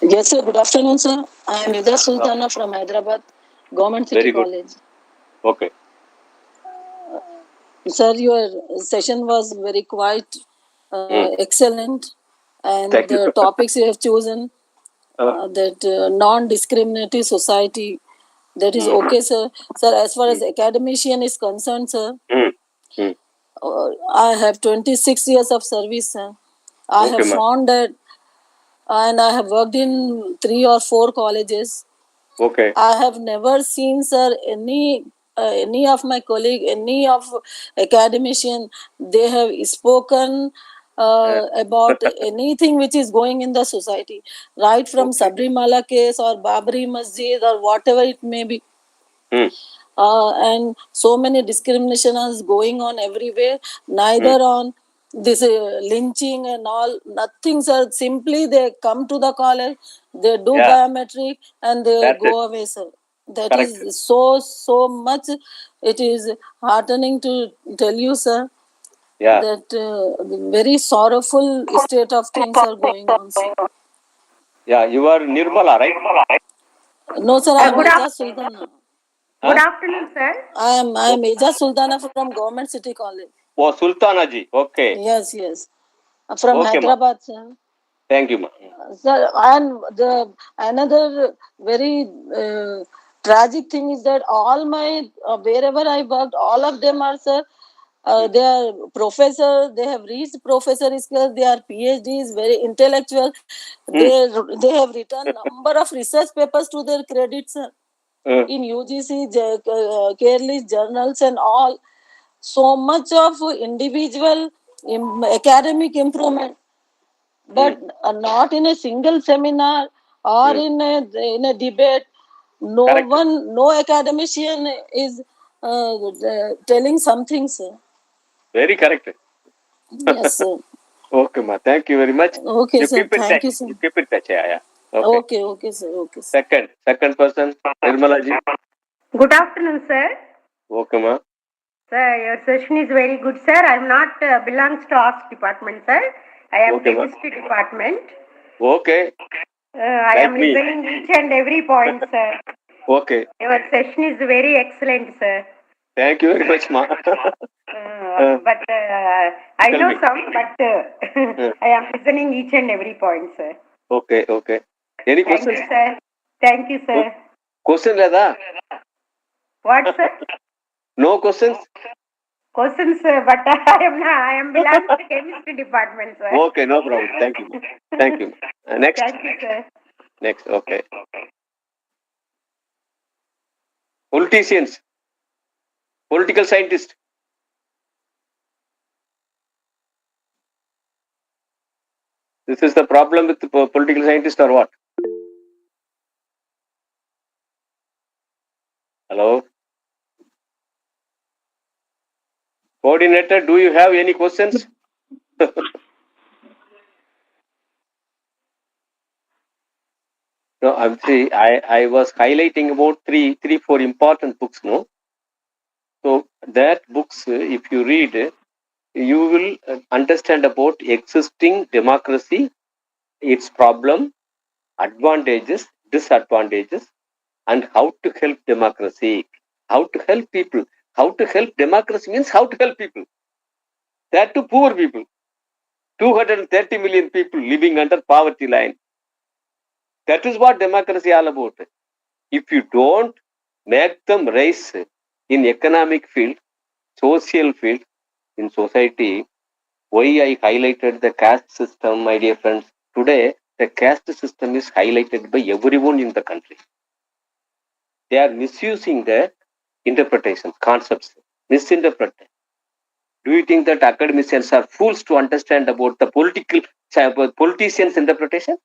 Yes, sir. Good afternoon, sir. I am Ida Sultana from Hyderabad, Government City Very good. College. Okay. Sir, your session was very quite excellent, and Thank you. the topics you have chosen, Uh, that non-discriminatory society, that is okay, sir. Sir, as far as academician is concerned, sir, mm, mm. I have 26 years of service, sir. I Okay, have ma'am. found that, and I have worked in 3 or 4 colleges. Okay. I have never seen, sir, any of my colleague, any of academician, they have spoken about anything which is going in the society, right from Okay. Sabrimala case or Babri Masjid or whatever it may be. Mm, And so many discrimination is going on everywhere, neither on this lynching and all, nothing, sir. Simply they come to the college, they do yeah, biometric and they that's it. go away, sir. That Correct. is so much, it is heartening to tell you, sir, Yeah. that very sorrowful state of things are going on, sir. Yeah, you are Nirmala, right? No, sir, I am Good, Eja Sultana. good Huh? afternoon, sir. I am Eja Sultana from Government City College. Oh, Sultana ji. Okay. Yes. From Okay, ma. Hyderabad, sir. Thank you, ma. Sir, and the another very tragic thing is that all my wherever I worked, all of them are, sir. They are professor. They have reached professor skills. They are PhDs, very intellectual. Mm, They have written number of research papers to their credit, sir, mm, in UGC, careless journals and all. So much of individual academic improvement, but not in a single seminar or mm. in a debate. Correct. No academician is telling something, sir. Very correct. Yes, sir. Okay, ma. Thank you very much. Okay, You sir. keep in Thank touch. you, sir. You keep in touch. Yeah. Okay. Okay, sir. Okay, sir. Second person, Nirmala ji. Good afternoon, sir. Okay, ma. Sir, your session is very good, sir. I am not belongs to arts department, sir. I am Okay, ma'am. chemistry department. Okay. I Like am me. listening each and every point, sir. Okay. Your session is very excellent, sir. Thank you very much, ma. But I Tell know me. some, but I am listening each and every point, sir. Okay. Any Thank questions? you, sir. Thank you, sir. Question leda? What, sir? No questions? Questions, sir, but I am belongs to chemistry department, sir. Okay, no problem. Thank you. Thank you. Next. Thank you, sir. Next. Okay. Politicians. Political scientists. This is the problem with the political scientists or what? Hello? Coordinator, do you have any questions? No, I was highlighting about three, four important books, no? So that books, if you read, you will understand about existing democracy, its problem, advantages, disadvantages, and how to help democracy, how to help people. How to help democracy means how to help people. That to poor people. 230 million people living under poverty line. That is what democracy is all about. If you don't make them rise in economic field, social field, in society, why I highlighted the caste system, my dear friends. Today, the caste system is highlighted by everyone in the country. They are misusing the interpretations, concepts, misinterpreted. Do you think that academicians are fools to understand about the politicians' interpretation?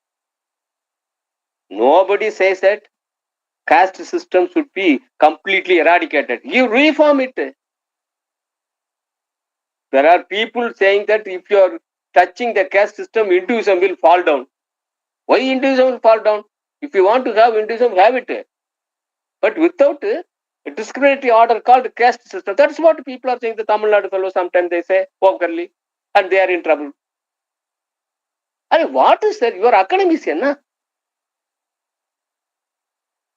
Nobody says that caste system should be completely eradicated. You reform it. There are people saying that if you are touching the caste system, Hinduism will fall down. Why Hinduism will fall down? If you want to have Hinduism, have it. But without a discriminatory order called caste system, that's what people are saying. The Tamil Nadu fellows sometimes they say vocally, and they are in trouble. And what is that? You are academician, na?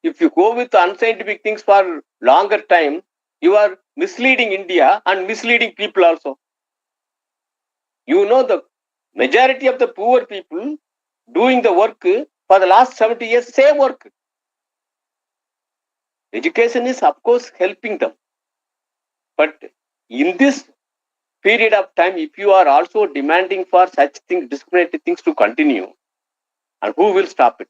If you go with unscientific things for longer time, you are misleading India and misleading people also. You know, the majority of the poor people doing the work for the last 70 years, same work. Education is, of course, helping them. But in this period of time, if you are also demanding for such things, discriminatory things to continue, and who will stop it?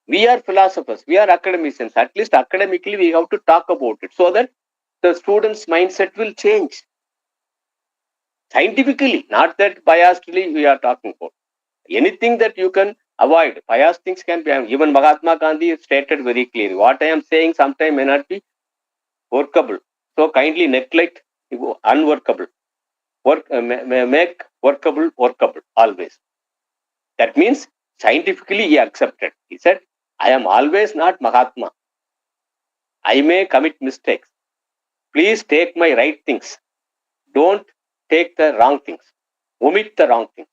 We are philosophers, we are academicians. At least academically, we have to talk about it so that the students' mindset will change. Scientifically, not that biasedly we are talking about. Anything that you can avoid, biased things can be. Even Mahatma Gandhi stated very clearly. What I am saying sometimes may not be workable. So kindly neglect unworkable. Make workable always. That means scientifically he accepted. He said, I am always not Mahatma. I may commit mistakes. Please take my right things. Don't take the wrong things. Omit the wrong things.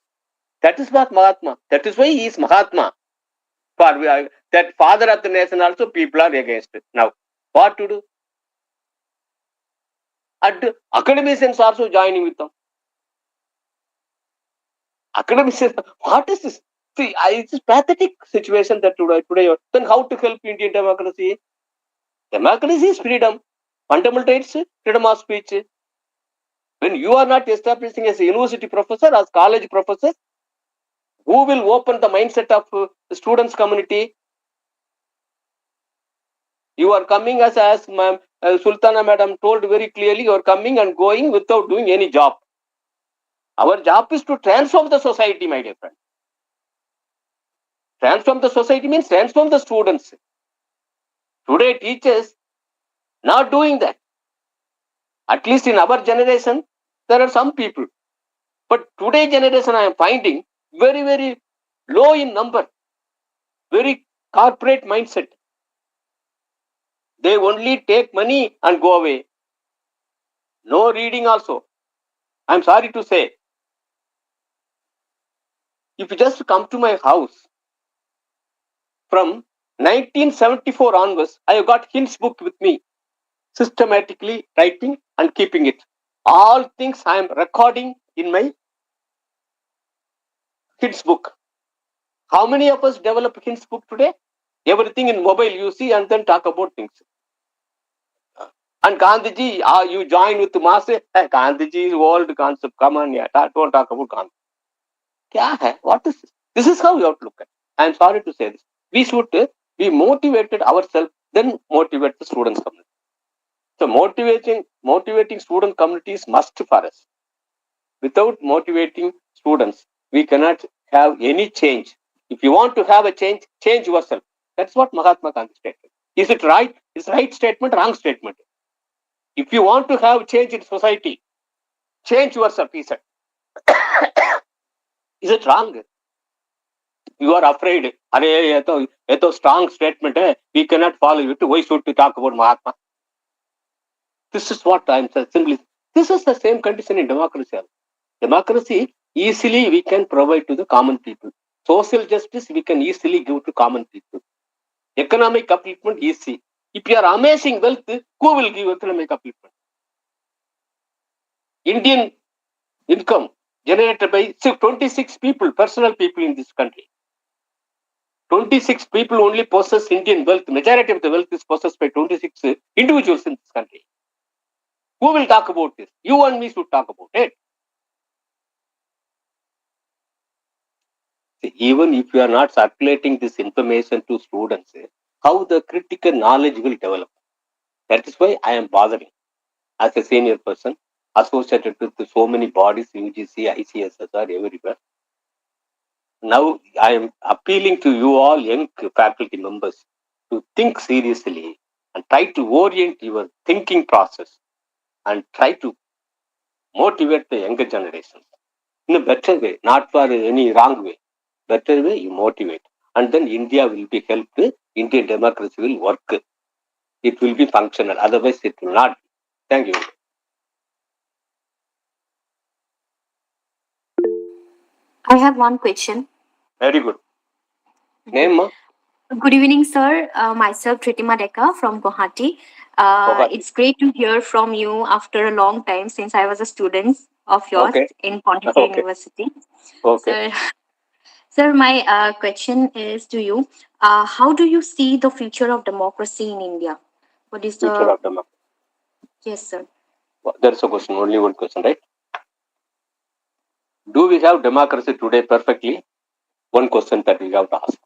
That is what Mahatma. That is why he is Mahatma. That father of the nation also people are against it. Now, what to do? And academicians also joining with them. Academicians, what is this? See, it's a pathetic situation that today. Then how to help Indian democracy? Democracy is freedom. Fundamental rights, freedom of speech. When you are not establishing as a university professor, as college professor, who will open the mindset of the students community? You are coming as Sultana madam told very clearly, you are coming and going without doing any job. Our job is to transform the society, my dear friend. Transform the society means transform the students. Today, teachers not doing that. At least in our generation, there are some people. But today generation, I am finding very, very low in number. very corporate mindset. They only take money and go away. No reading also. I'm sorry to say. If you just come to my house, from 1974 onwards, I have got hints book with me, systematically writing and keeping it. All things I am recording in my hints book. How many of us develop hints book today? Everything in mobile you see and then talk about things. And Gandhiji, you join with mass. Gandhiji is old concept. Come on, yeah, don't talk about Gandhi. Kya hai? What is this? This is how you have to look at it. I am sorry to say this. We should be motivated ourselves, then motivate the students community. So motivating student community is must for us. Without motivating students, we cannot have any change. If you want to have a change, change yourself. That's what Mahatma Gandhi stated. Is it right? Is right statement, wrong statement? If you want to have change in society, change yourself, he said. Is it wrong? You are afraid. It's strong statement. We cannot follow it. Why should we talk about Mahatma? This is what I'm simply. This is the same condition in democracy. Democracy, easily we can provide to the common people. Social justice, we can easily give to common people. Economic upliftment, easy. If you are amassing wealth, who will give economic upliftment? Indian income generated by 26 people, personal people in this country. 26 people only possess Indian wealth. Majority of the wealth is possessed by 26 individuals in this country. Who will talk about this? You and me should talk about it. See, even if you are not circulating this information to students, how the critical knowledge will develop? That is why I am bothering as a senior person associated with so many bodies, UGC, ICSS, or everywhere. Now I am appealing to you all young faculty members to think seriously and try to orient your thinking process and try to motivate the younger generations in a better way, not for any wrong way. Better way, you motivate. And then India will be helped, Indian democracy will work. It will be functional, otherwise it will not. Thank you. I have one question. Very good. Name, ma? Good evening, sir. Myself, Tritima Deka from Guwahati. Guwahati. It's great to hear from you after a long time since I was a student of yours Okay. in Pondicherry Okay. University. Okay. Sir, my question is to you. How do you see the future of democracy in India? What is Future the... of democracy. Yes, sir. There's a question, only one question, right? Do we have democracy today perfectly? One question that we have to ask.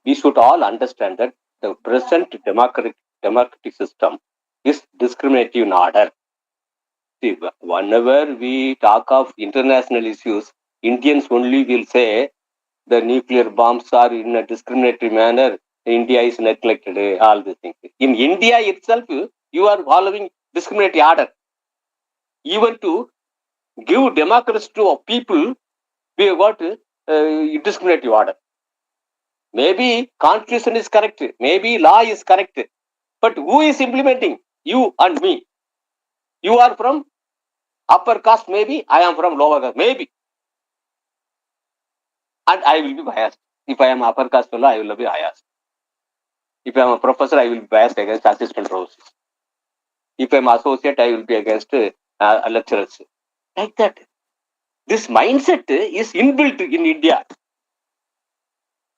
We should all understand that the present democratic system is discriminative in order. See, whenever we talk of international issues, Indians only will say the nuclear bombs are in a discriminatory manner. India is neglected, all these things. In India itself, you are following discriminatory order. Even to give democracy to people, we have got discriminatory order. Maybe constitution is correct, maybe law is correct, but who is implementing? You and me. You are from upper caste, maybe. I am from lower caste, maybe. And I will be biased. If I am upper caste fellow, I will be biased. If I am a professor, I will be biased against assistant professors. If I am associate, I will be against lecturers. Like that. This mindset is inbuilt in India,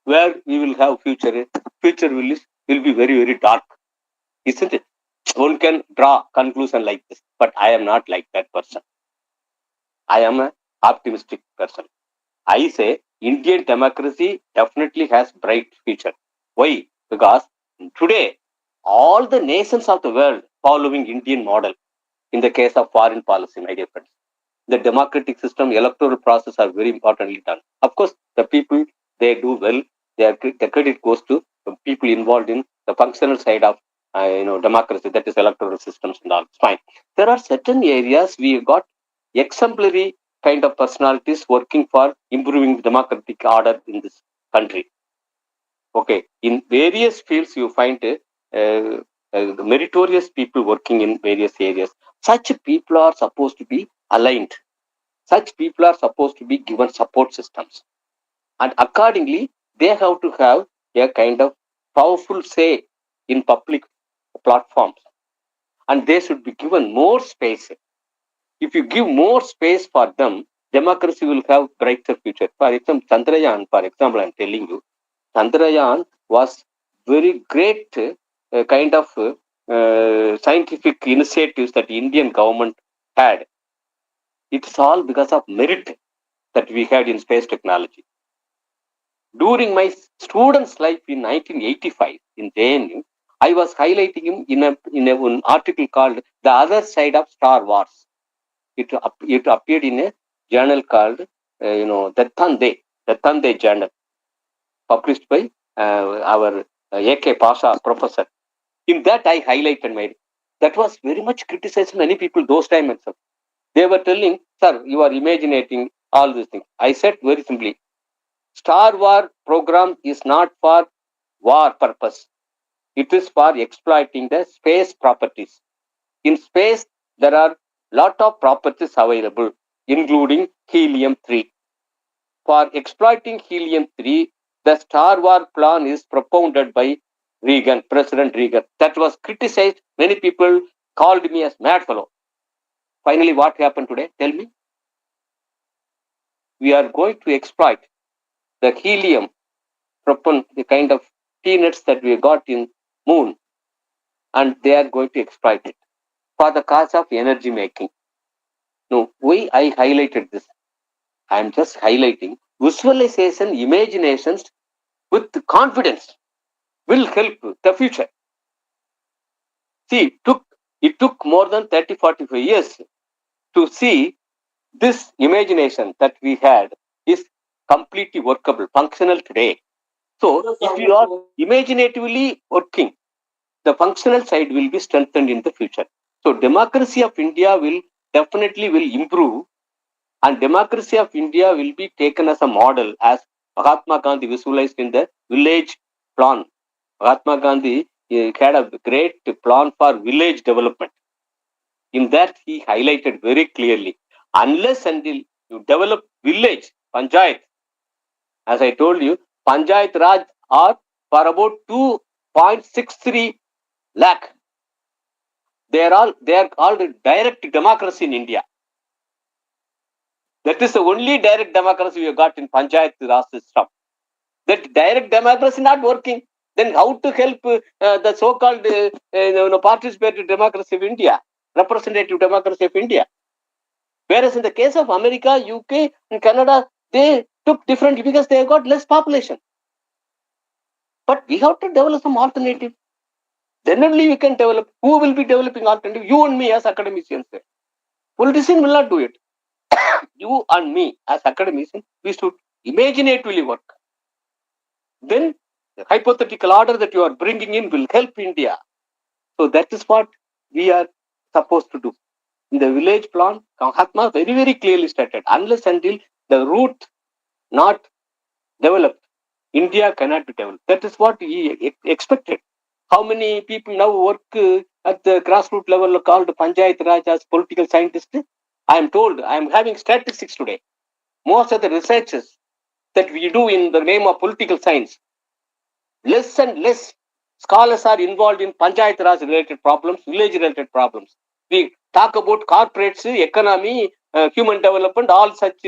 where we will have future. Future will be very, very dark. Isn't it? One can draw conclusion like this, but I am not like that person. I am an optimistic person. I say Indian democracy definitely has bright future. Why? Because today all the nations of the world following Indian model in the case of foreign policy, my dear friends. The democratic system, electoral process are very importantly done. Of course, the people, they do well. The credit goes to the people involved in the functional side of democracy, that is electoral systems and all. It's fine. There are certain areas we got exemplary kind of personalities working for improving the democratic order in this country. Okay, in various fields you find meritorious people working in various areas. Such people are supposed to be aligned. Such people are supposed to be given support systems, and accordingly they have to have a kind of powerful say in public platforms, and they should be given more space. If you give more space for them, democracy will have brighter future. For example, Chandrayaan, for example, I'm telling you, Chandrayaan was very great kind of scientific initiatives that the Indian government had. It's all because of merit that we had in space technology. During my student's life in 1985 in JNU, I was highlighting him in an article called "The Other Side of Star Wars." It appeared in a journal called Dattande journal, published by our A.K. Pasha professor. In that, I highlighted my. That was very much criticized many people those times itself. They were telling, "Sir, you are imaginating all these things." I said very simply, Star War program is not for war purpose. It is for exploiting the space properties. In space, there are lot of properties available, including helium-3. For exploiting helium-3, the Star War plan is propounded by President Reagan. That was criticized. Many people called me as mad fellow. Finally, what happened today? Tell me. We are going to exploit the helium, the kind of peanuts that we got in moon, and they are going to exploit it for the cause of energy making. No, why I highlighted this? I am just highlighting visualization, imaginations with confidence will help the future. See, it took more than 30-45 years to see this imagination that we had is completely workable, functional today. So, if you are imaginatively working, the functional side will be strengthened in the future. So, democracy of India will definitely improve, and democracy of India will be taken as a model, as Mahatma Gandhi visualized in the village plan. Mahatma Gandhi had a great plan for village development. In that, he highlighted very clearly, unless until you develop village, panchayat, as I told you, panchayat raj are for about 2.63 lakh. They are all direct democracy in India. That is the only direct democracy we have got in panchayat raj system. That direct democracy not working, then how to help the so-called participatory democracy of India, representative democracy of India? Whereas in the case of America, UK, and Canada, they took differently because they have got less population. But we have to develop some alternative. Then only we can develop. Who will be developing alternative? You and me as academicians. Politician will not do it. You and me as academicians, we should imaginatively work. Then the hypothetical order that you are bringing in will help India. So that is what we are supposed to do. In the village plan, Mahatma very, very clearly stated, unless until the root not developed, India cannot be developed. That is what he expected. How many people now work at the grassroots level called Panchayat Raj as political scientists? I am told, I am having statistics today. Most of the researches that we do in the name of political science, less and less scholars are involved in Panchayat Raj related problems, village related problems. We talk about corporates, economy, human development, all such,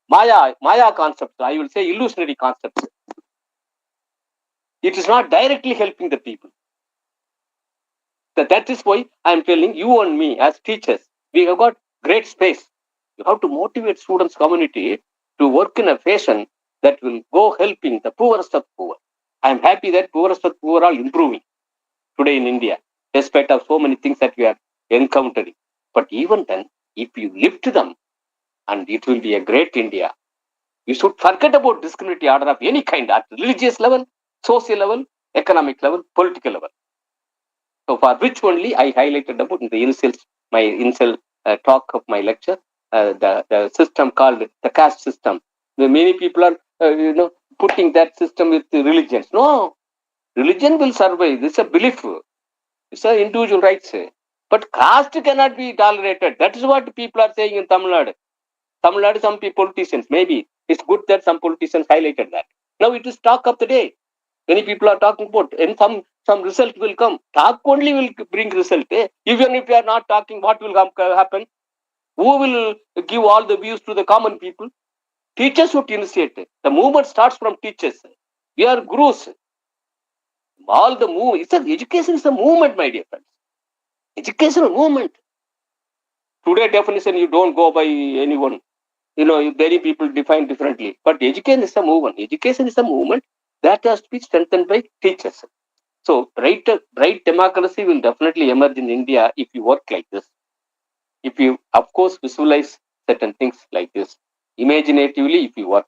Maya concepts. I will say illusionary concepts. It is not directly helping the people. That is why I am telling you and me as teachers, we have got great space. You have to motivate students community to work in a fashion that will go helping the poorest of poor. I am happy that poorest of poor are improving today in India, despite of so many things that we are encountering. But even then, if you lift them, and it will be a great India. You should forget about discriminatory order of any kind, at religious level, social level, economic level, political level. So for which only I highlighted about in the initial talk of my lecture, the system called the caste system. Many people are, putting that system with the religions. No, religion will survive. This is a belief. It's an individual rights. But caste cannot be tolerated. That is what people are saying in Tamil Nadu. Tamil Nadu, some politicians, maybe it's good that some politicians highlighted that. Now it is talk of the day. Many people are talking about, and some result will come. Talk only will bring result. Even if you are not talking, what will happen? Who will give all the views to the common people? Teachers would initiate it. The movement starts from teachers. We are gurus. All the move. Education is a movement, my dear friends. Education is a movement. Today definition, you don't go by anyone. Many people define differently. But education is a movement. Education is a movement that has to be strengthened by teachers. So, right democracy will definitely emerge in India if you work like this. If you, of course, visualize certain things like this. Imaginatively, if you work,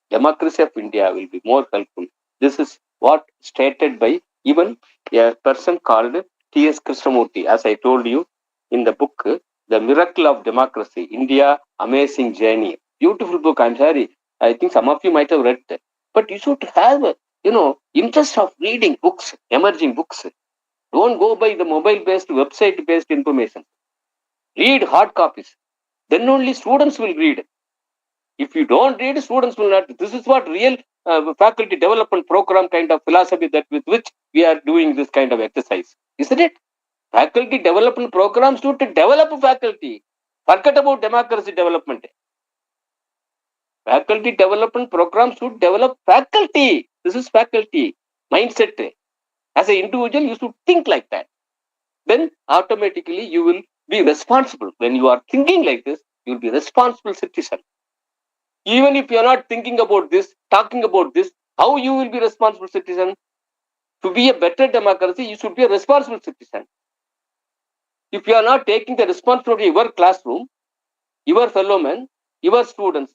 democracy of India will be more helpful. This is what stated by even a person called T.S. Krishnamurti. As I told you in the book, The Miracle of Democracy, India, Amazing Journey. Beautiful book. I'm sorry. I think some of you might have read it. But you should have, interest of reading books, emerging books. Don't go by the mobile-based, website-based information. Read hard copies. Then only students will read. If you don't read, students will not. This is what real faculty development program kind of philosophy that with which we are doing this kind of exercise. Isn't it? Faculty development programs to develop faculty. Forget about democracy development. Faculty development programs should develop faculty. This is faculty mindset. As an individual, you should think like that. Then automatically you will be responsible. When you are thinking like this, you will be responsible citizen. Even if you are not thinking about this, talking about this, how you will be responsible citizen? To be a better democracy, you should be a responsible citizen. If you are not taking the responsibility of your classroom, your fellow men, your students,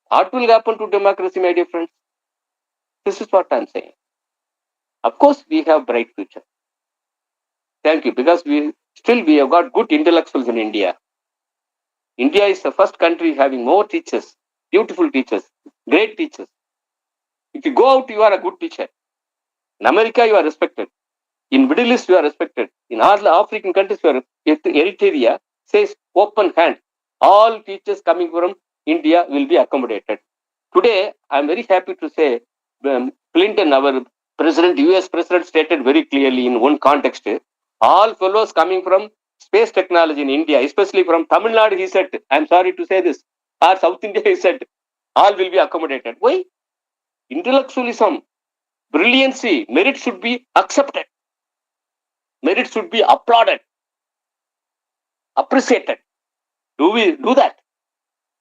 what will happen to democracy, my dear friends? This is what I am saying. Of course, we have bright future. Thank you, because we have got good intellectuals in India. India is the first country having more teachers, beautiful teachers, great teachers. If you go out, you are a good teacher. In America, you are respected. In Middle East, you are respected. In all African countries, you are Eritrea says open hand. All teachers coming from India will be accommodated. Today, I am very happy to say Clinton, our president, US president, stated very clearly in one context, all fellows coming from space technology in India, especially from Tamil Nadu, he said, I am sorry to say this, or South India, he said, all will be accommodated. Why? Intellectualism, brilliancy, merit should be accepted. Merit should be applauded, appreciated. Do we do that?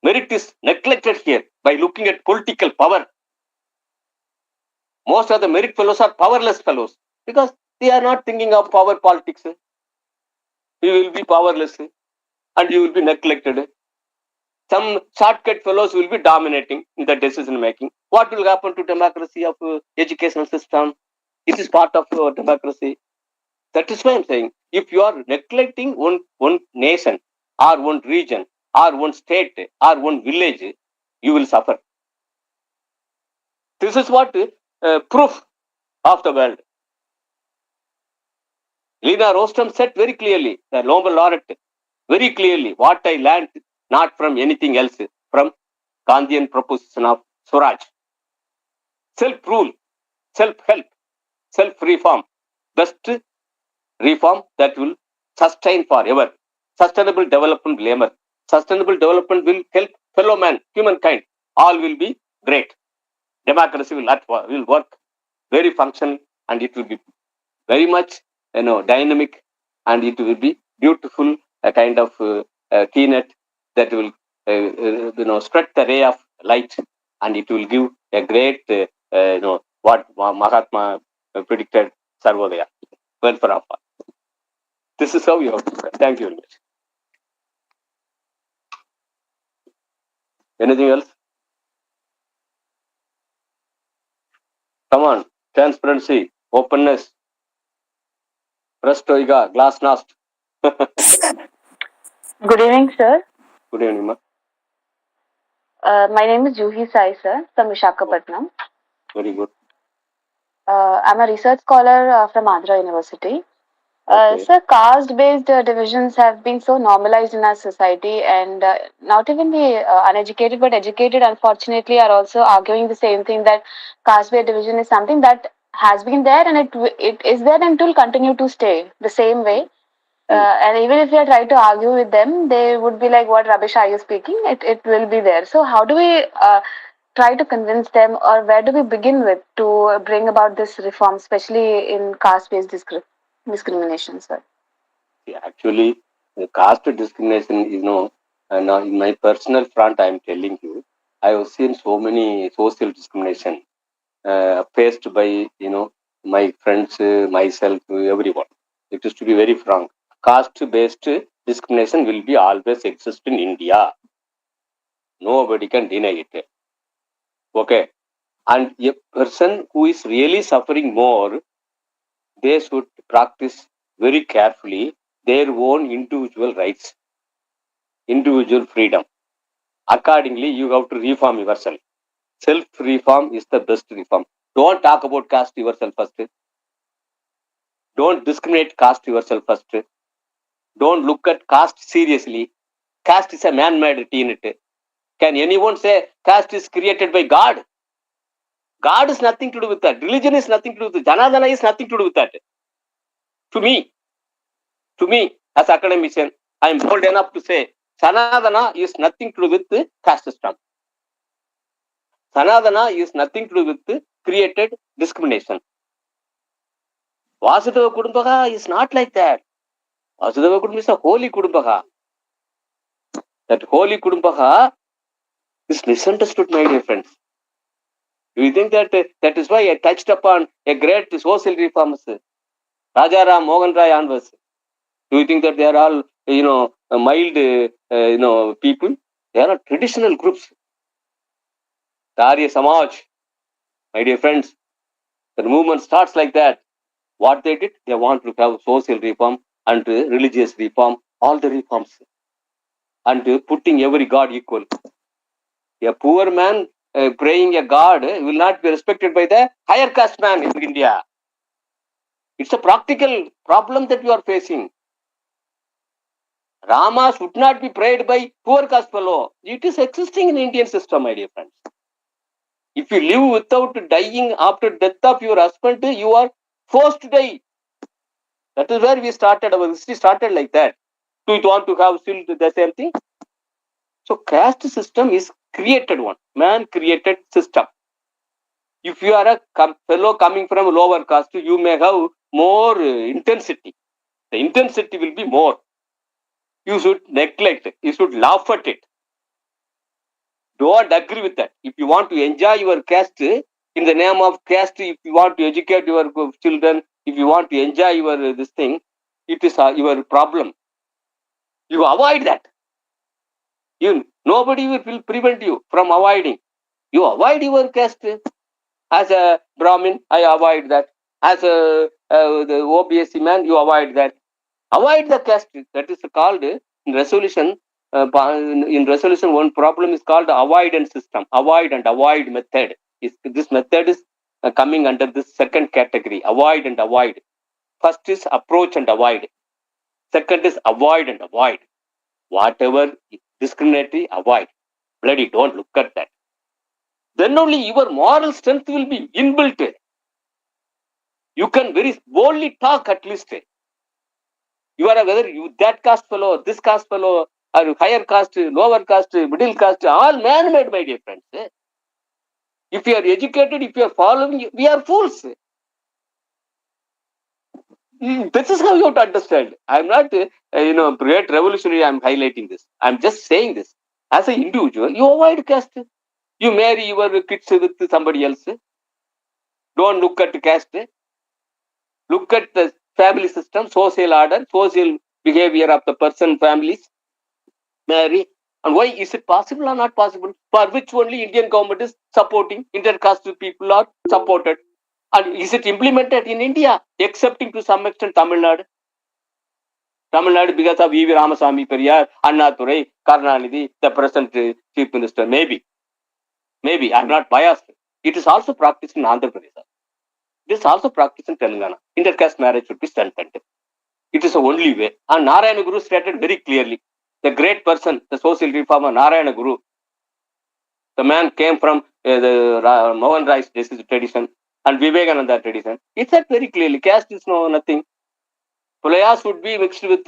Merit is neglected here by looking at political power. Most of the merit fellows are powerless fellows because they are not thinking of power politics. You will be powerless and you will be neglected. Some shortcut fellows will be dominating in the decision making. What will happen to democracy of educational system? It is part of democracy. That is why I'm saying, if you are neglecting one nation or one region or one state or one village, you will suffer. This is what proof of the world. Lina Rostam said very clearly, the Nobel laureate, very clearly, what I learned not from anything else, from Gandhian proposition of Swaraj. Self-rule, self-help, self-reform, best reform that will sustain forever. Sustainable development will emerge. Sustainable development will help fellow man, humankind. All will be great. Democracy will work very functional, and it will be very much dynamic, and it will be beautiful, a kind of keynet that will spread the ray of light, and it will give a great what Mahatma predicted, Sarvodaya, welfare of all. This is how you have to spread. Thank you very much. Anything else? Come on, transparency, openness, Prestoiga, glasnost. Good evening, sir. Good evening, ma. My name is Juhi Sai, sir, from Visakhapatnam. Very good. I'm a research scholar from Andhra University. Okay. Sir, caste-based divisions have been so normalized in our society, and not even the uneducated but educated, unfortunately, are also arguing the same thing, that caste-based division is something that has been there, and it is there and it will continue to stay the same way. And even if we try to argue with them, they would be like, "What rubbish are you speaking?" It will be there. So how do we try to convince them, or where do we begin with to bring about this reform, especially in caste-based discrimination, sir? See, actually, the caste discrimination is no. And now in my personal front, I am telling you, I have seen so many social discrimination faced by my friends, myself, everyone. It is to be very frank. Caste-based discrimination will be always exist in India. Nobody can deny it. Okay, and a person who is really suffering more, they should practice very carefully their own individual rights, individual freedom. Accordingly, you have to reform yourself. Self-reform is the best reform. Don't talk about caste yourself first. Don't discriminate caste yourself first. Don't look at caste seriously. Caste is a man-made entity. Can anyone say caste is created by God? God is nothing to do with that. Religion is nothing to do with it. Janadana is nothing to do with that. To me, as academician, I am bold enough to say Sanadana is nothing to do with the caste system. Sanadana is nothing to do with the created discrimination. Vasudeva Kudumbaga is not like that. Vasudeva Kudumbaga is a holy Kudumbaga. That holy Kudumbaga is misunderstood, my dear friends. Do you think that is why I touched upon a great social reformers, Rajaram, Mohan Rai onwards? Do you think that they are all, mild, people? They are not traditional groups. The Arya Samaj, my dear friends, the movement starts like that. What they did, they want to have social reform and religious reform, all the reforms, and putting every god equal. A poor man praying a god will not be respected by the higher caste man in India. It's a practical problem that you are facing. Rama should not be prayed by poor caste fellow. It is existing in Indian system, my dear friends. If you live without dying after death of your husband, you are forced to die. That is where we started. Our history started like that. Do you want to have still the same thing? So caste system is created one. Man created system. If you are a fellow coming from a lower caste, you may have more intensity. The intensity will be more. You should neglect it. You should laugh at it. Don't agree with that. If you want to enjoy your caste, in the name of caste, if you want to educate your children, if you want to enjoy your this thing, it is your problem. You avoid that. Nobody will prevent you from avoiding. You avoid your caste. As a Brahmin, I avoid that. As the OBSC man, you avoid that. Avoid the caste. That is called in resolution. In resolution, one problem is called avoidance system. Avoid and avoid method. This method is coming under this second category. Avoid and avoid. First is approach and avoid. Second is avoid and avoid. Whatever is discriminatory, avoid. Bloody, don't look at that. Then only your moral strength will be inbuilt. You can very boldly talk at least. You are whether you that caste fellow, this caste fellow, or higher caste, lower caste, middle caste, all man-made, my dear friends. If you are educated, if you are following, we are fools. This is how you have to understand. I am not, great revolutionary. I am highlighting this. I am just saying this. As an individual, you avoid caste. You marry your kids with somebody else. Don't look at caste. Look at the family system, social order, social behavior of the person, families, marry. And why is it possible or not possible? For which only Indian government is supporting, intercaste people are supported. And is it implemented in India, excepting to some extent Tamil Nadu? Tamil Nadu because of E.V. Ramaswamy Periyar, Annadurai, Karunanidhi, the present chief minister. Maybe. I'm not biased. It is also practiced in Andhra Pradesh. It is also practiced in Telangana. Intercaste marriage should be strengthened. It is the only way. And Narayana Guru stated very clearly, the great person, the social reformer Narayana Guru, the man came from the Mohan Rai's tradition and Vivekananda tradition. He said very clearly, caste is nothing. Pulayas would be mixed with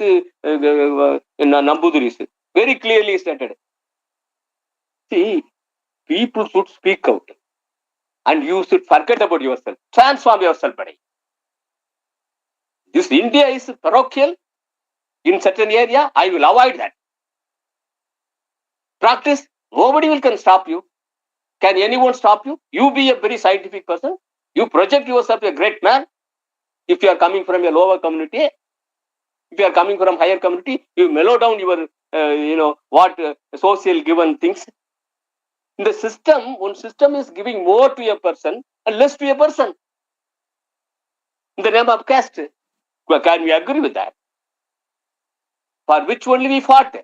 Nambudiris. Very clearly stated. See, people should speak out. And you should forget about yourself. Transform yourself, buddy. This India is parochial in certain area. I will avoid that. Practice. Nobody will can stop you. Can anyone stop you? You be a very scientific person. You project yourself a great man. If you are coming from a lower community, if you are coming from higher community, you mellow down your, social given things. In the system, one system is giving more to a person and less to a person. In the name of caste. Can we agree with that? For which only we fought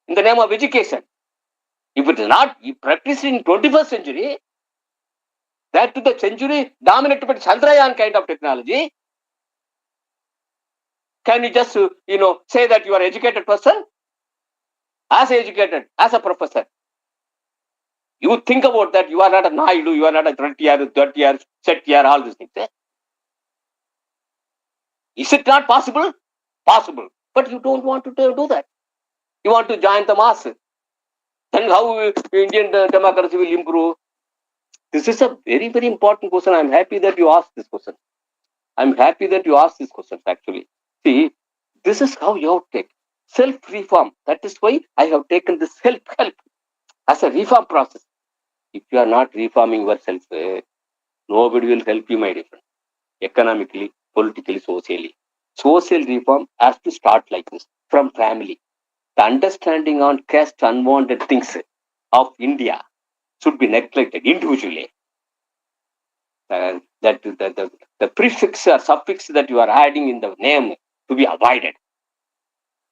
in the name of education. If it is not practiced in 21st century, that to the century dominated by Chandrayaan kind of technology, can you just, say that you are an educated person? As educated, as a professor. You think about that, you are not a Naidu, you are not a 30 years, all these things. Is it not possible? Possible. But you don't want to do that. You want to join the mass. Then how Indian democracy will improve? This is a very, very important question. I'm happy that you asked this question. Actually. See, this is how you have to take self-reform. That is why I have taken this help as a reform process. If you are not reforming yourself, nobody will help you, my dear friend. Economically, politically, socially. Social reform has to start like this, from family. The understanding on caste unwanted things of India should be neglected individually. The prefix or suffix that you are adding in the name to be avoided.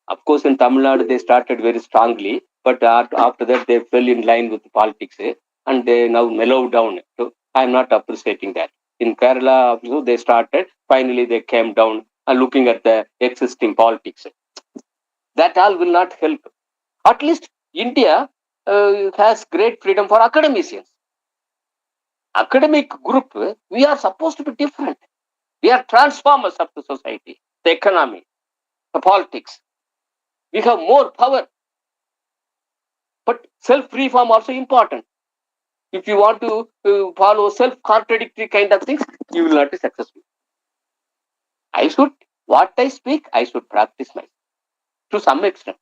Of course, in Tamil Nadu, they started very strongly, but after that, they fell in line with politics and they now mellowed down. So I am not appreciating that. In Kerala, also, they started, finally, they came down and looking at the existing politics. That all will not help. At least India has great freedom for academicians. Academic group, we are supposed to be different. We are transformers of the society, the economy, the politics. We have more power. But self-reform also important. If you want to follow self-contradictory kind of things, you will not be successful. What I speak, I should practice myself to some extent.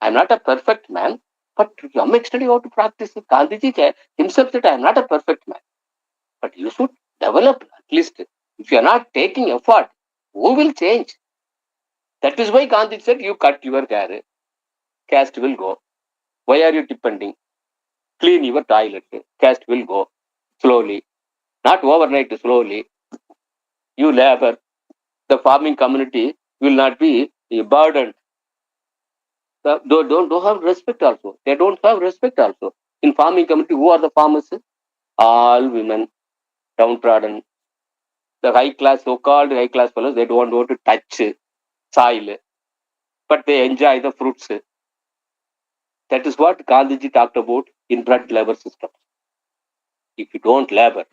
I am not a perfect man, but to some extent you have to practice. Gandhiji himself said, I am not a perfect man. But you should develop at least. If you are not taking effort, who will change? That is why Gandhi said, you cut your hair, caste will go. Why are you depending? Clean your toilet, caste will go slowly. Not overnight, slowly. You labor. The farming community will not be burdened. They don't have respect also. They don't have respect also. In farming community, who are the farmers? All women, downtrodden. The high class, so-called high class fellows, they don't want to touch soil, but they enjoy the fruits. That is what Gandhiji talked about in blood labor system. If you don't labor,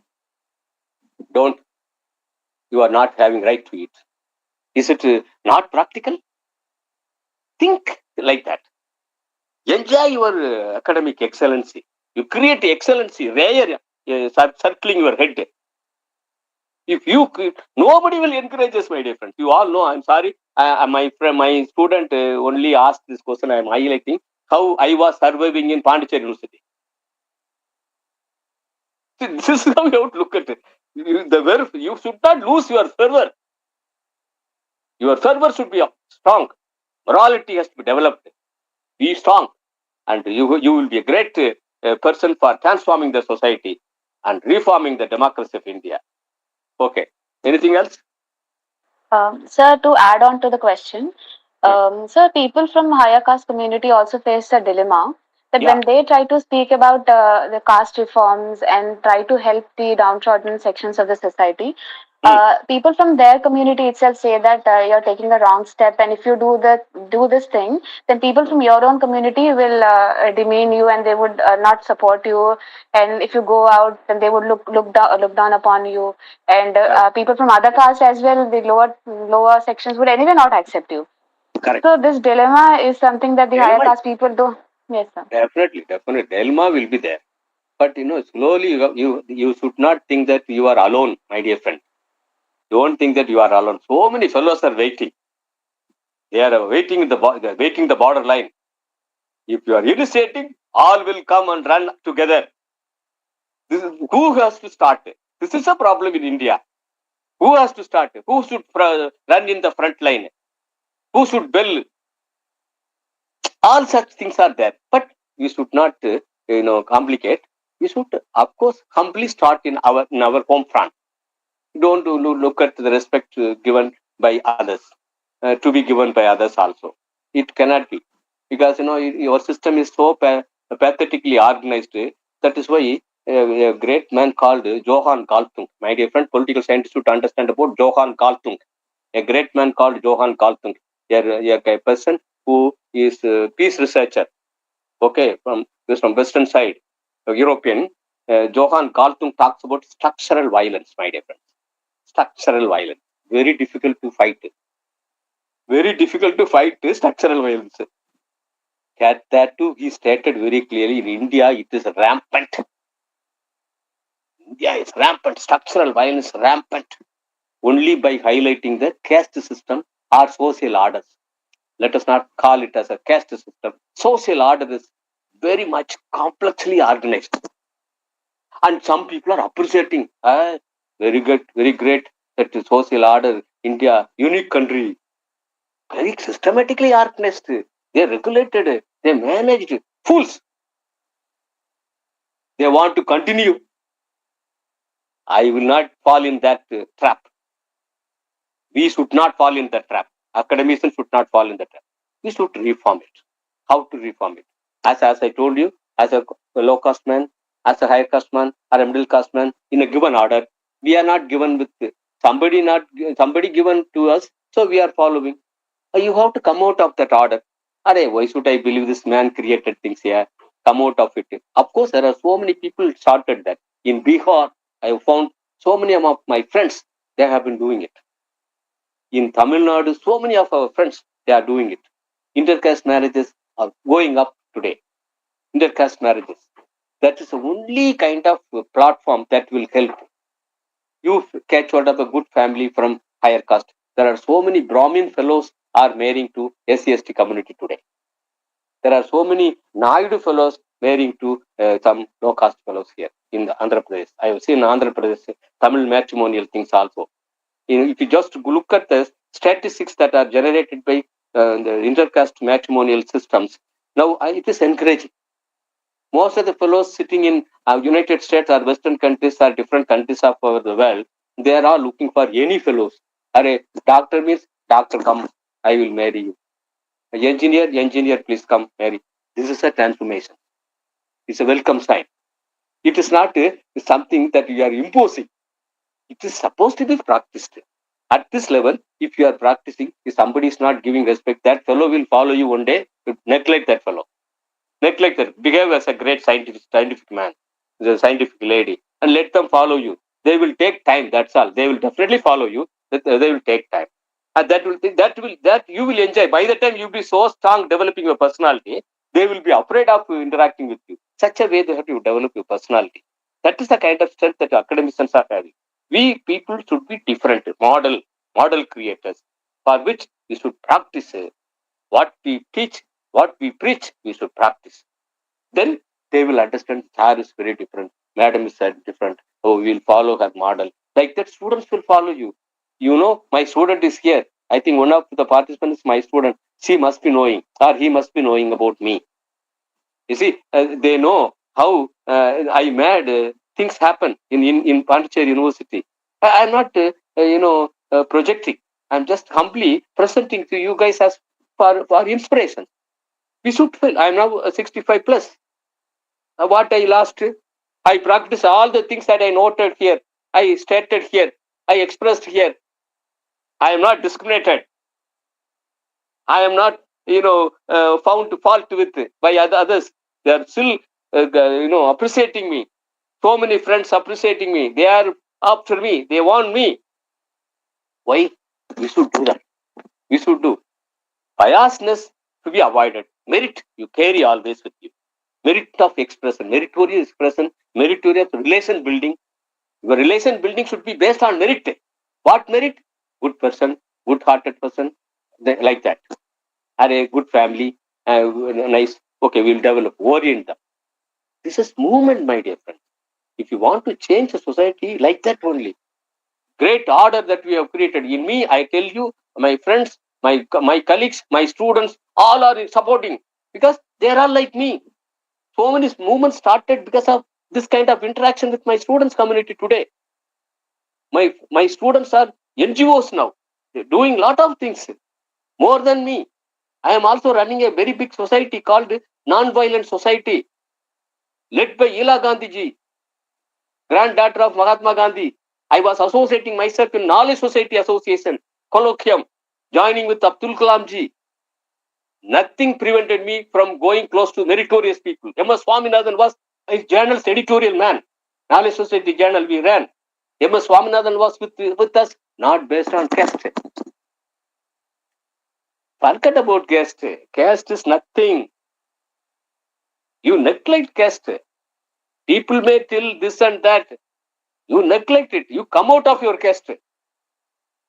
you are not having right to it. Is it not practical? Think like that. Enjoy your academic excellency. You create excellency, rare circling your head. If you, nobody will encourage us, my dear friends. You all know, I'm sorry. My student only asked this question. I am highlighting how I was surviving in Pondicherry University. This is how you have to look at it. You should not lose your fervor. Your fervor should be strong. Morality has to be developed. Be strong. And you will be a great person for transforming the society and reforming the democracy of India. Okay. Anything else? Sir, to add on to the question, sir, people from higher caste community also face a dilemma that Yeah. when they try to speak about the caste reforms and try to help the downtrodden sections of the society, people from their community itself say that you're taking a wrong step, and if you do this thing, then people from your own community will demean you, and they would not support you. And if you go out, then they would look down upon you. And people from other castes as well, the lower sections would anyway not accept you. Correct. So this dilemma is something that the higher Dilemma- caste people do. Yes, sir. Definitely. Dilemma will be there. But slowly you should not think that you are alone, my dear friend. Don't think that you are alone. So many fellows are waiting. They are waiting waiting the borderline. If you are initiating, all will come and run together. This is who has to start. This is a problem in India. Who has to start? Who should run in the front line? Who should build? All such things are there, but we should not, complicate. We should, of course, humbly start in our home front. Don't look at the respect given by others, to be given by others also. It cannot be, because your system is so pathetically organized. That is why a great man called Johann Galtung, my dear friend, political scientist should understand about Johann Galtung. A great man called Johann Galtung, a person who is a peace researcher, okay, from Western side, European. Johann Galtung talks about structural violence, my dear friends. Structural violence, very difficult to fight. Very difficult to fight structural violence. That too, he stated very clearly. In India, it is rampant. India is rampant. Structural violence rampant. Only by highlighting the caste system or social orders. Let us not call it as a caste system. Social order is very much complexly organized. And some people are appreciating. Very good, very great. That is social order, India, unique country. Very systematically organized. They regulated. They managed. Fools. They want to continue. I will not fall in that trap. We should not fall in that trap. Academicians should not fall in that trap. We should reform it. How to reform it? As I told you, as a low caste man, as a higher caste man, or a middle caste man, in a given order, we are not given with somebody given to us, so we are following. You have to come out of that order. Why should I believe this man created things here? Come out of it. Of course, there are so many people started that. In Bihar, I have found so many of my friends, they have been doing it. In Tamil Nadu, so many of our friends, they are doing it. Intercaste marriages are going up today. Intercaste marriages. That is the only kind of platform that will help you catch hold of a good family from higher caste. There are so many Brahmin fellows are marrying to SC/ST community today. There are so many Naidu fellows marrying to some low caste fellows here in the Andhra Pradesh. I have seen Andhra Pradesh Tamil matrimonial things also. If you just look at the statistics that are generated by the intercaste matrimonial systems, now it is encouraging. Most of the fellows sitting in United States or Western countries or different countries of the world, they are all looking for any fellows. Doctor means, doctor come, I will marry you. Engineer, please come marry. This is a transformation. It's a welcome sign. It is not something that you are imposing. It is supposed to be practiced. At this level, if you are practicing, if somebody is not giving respect, that fellow will follow you one day. Neglect that fellow. Neglect that. Behave as a great scientific man, the scientific lady, and let them follow you. They will take time. That's all. They will definitely follow you. They will take time, and that you will enjoy. By the time you be so strong, developing your personality, they will be afraid of interacting with you. Such a way they have to develop your personality. That is the kind of strength that academicians are having. We people should be different, model creators, for which we should practice what we teach, what we preach, we should practice. Then they will understand sir is very different, madam is different. Oh, we will follow her model. Like that, students will follow you. My student is here. I think one of the participants is my student. She must be knowing, or he must be knowing about me. You see, they know how I mad things happen in Pondicherry University. I'm not, projecting. I'm just humbly presenting to you guys as for inspiration. We should feel. I'm now 65 plus. what I lost? I practice all the things that I noted here. I stated here. I expressed here. I am not discriminated. I am not, found to fault with by others. They are still, appreciating me. So many friends appreciating me. They are after me. They want me. Why? We should do that. We should do. Biasness to be avoided. Merit you carry always with you. Merit of expression, meritorious expression, meritorious relation building. Your relation building should be based on merit. What merit? Good person, good-hearted person, like that. Are a good family, nice. Okay, we'll develop, orient them. This is movement, my dear friend. If you want to change the society, like that only. Great order that we have created. In me, I tell you, my friends, my colleagues, my students, all are supporting because they are all like me. So many movements started because of this kind of interaction with my students community today. My students are NGOs now. They're doing a lot of things more than me. I am also running a very big society called Non-Violent Society, led by Ila Gandhi ji, granddaughter of Mahatma Gandhi. I was associating myself in Knowledge Society Association, colloquium, joining with Abdul Kalam ji. Nothing prevented me from going close to meritorious people. M.S. Swaminathan was a journal's editorial man. Knowledge Society journal we ran. M.S. Swaminathan was with us, not based on caste. Forget about caste. Caste is nothing. You neglect caste. People may tell this and that. You neglect it. You come out of your caste.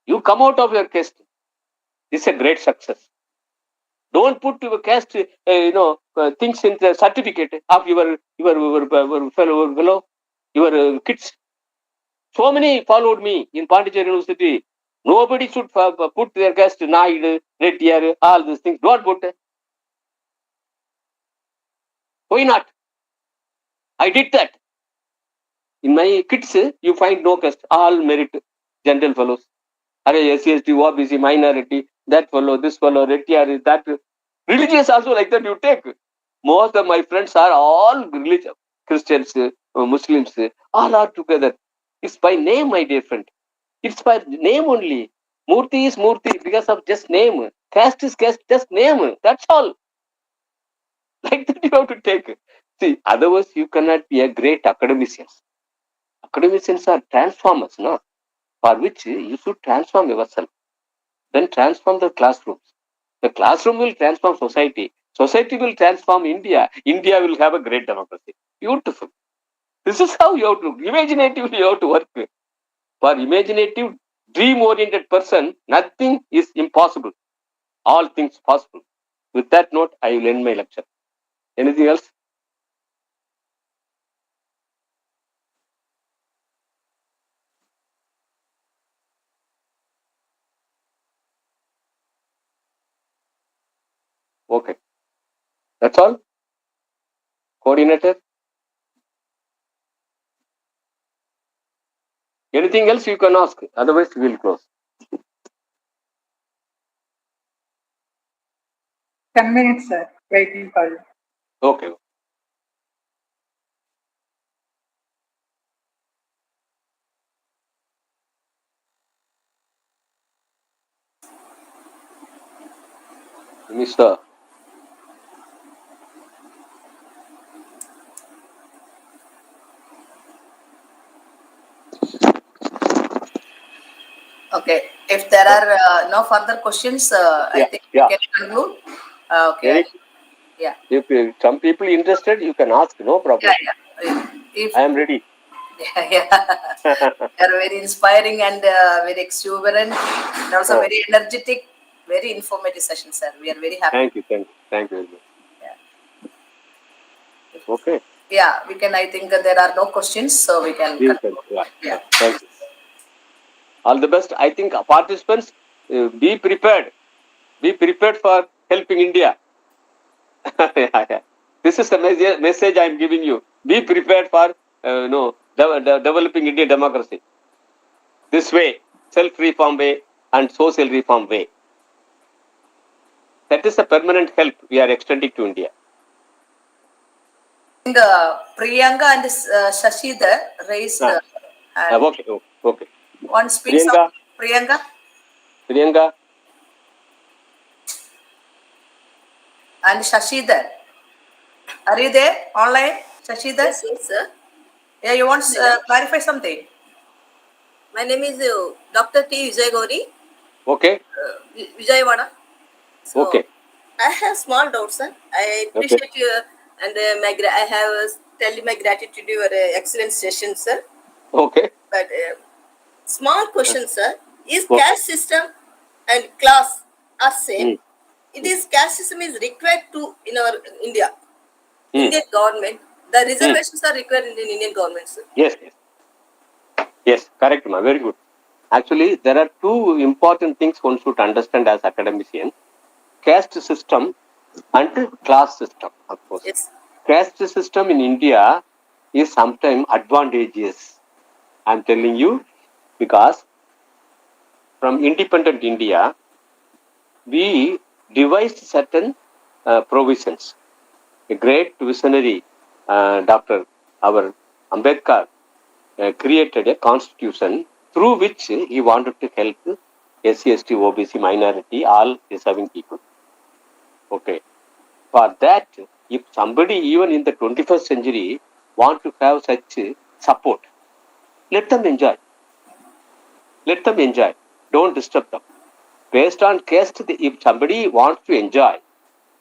You come out of your caste. This is a great success. Don't put your caste, things in the certificate of your fellow, your kids. So many followed me in Pondicherry University. Nobody should put their caste, Naid, Reddyar, all these things. Don't put. Why not? I did that. In my kids, you find no caste. All merit, general fellows. SCST, OBC, minority, that fellow, this fellow, Reddyar, that. Religious also like that you take. Most of my friends are all religious, Christians, Muslims, all are together. It's by name, my dear friend. It's by name only. Murti is Murti because of just name. Caste is caste, just name. That's all. Like that you have to take. See, otherwise you cannot be a great academician. Academicians are transformers, no? For which you should transform yourself. Then transform the classrooms. The classroom will transform society. Society will transform India. India will have a great democracy. Beautiful. This is how you have to, imaginatively you have to work. For imaginative, dream-oriented person, nothing is impossible. All things possible. With that note, I will end my lecture. Anything else? Okay. That's all? Coordinator? Anything else you can ask? Otherwise, we will close. 10 minutes, sir. Waiting for you. Okay. Mr. Okay. If there are no further questions, I think we can conclude. Okay. Yeah. If some people interested, you can ask. No problem. Yeah. If I am ready. yeah. You are very inspiring and very exuberant, and also very energetic, very informative session, sir. We are very happy. Thank you. Thank you very much. Yeah. Okay. Yeah, we can. I think there are no questions, so we can. Yeah. Thank you. All the best. I think participants, be prepared. Be prepared for helping India. This is the message I am giving you. Be prepared for developing Indian democracy. This way, self-reform way and social reform way. That is the permanent help we are extending to India. think Priyanka and Shashidhar raised hand. Okay. One speaks Priyanka. of Priyanka and Shashidhar. Are you there online, Shashidhar? Yes, yes, sir. Yeah, you want to clarify something? My name is Dr. T. Vijay Gauri, Okay. Vijayawada. So, Okay. I have small doubts, sir. I appreciate you and I have tell my gratitude to your excellent session, sir. Okay. But small question, sir. Is Okay. caste system and class are same? Mm. It is caste system is required to in our India, Mm. Indian government. The reservations are required in the Indian government, sir. Yes, correct, ma. Very good. Actually, there are two important things one should understand as academician: caste system and class system. Of course, Yes. caste system in India is sometimes advantageous. I'm telling you because from independent India, we devised certain provisions. A great visionary, Dr. Our Ambedkar, created a constitution through which he wanted to help SC, ST, OBC, minority, all deserving people. Okay. For that, if somebody even in the 21st century want to have such support, let them enjoy. Let them enjoy. Don't disturb them. Based on caste, if somebody wants to enjoy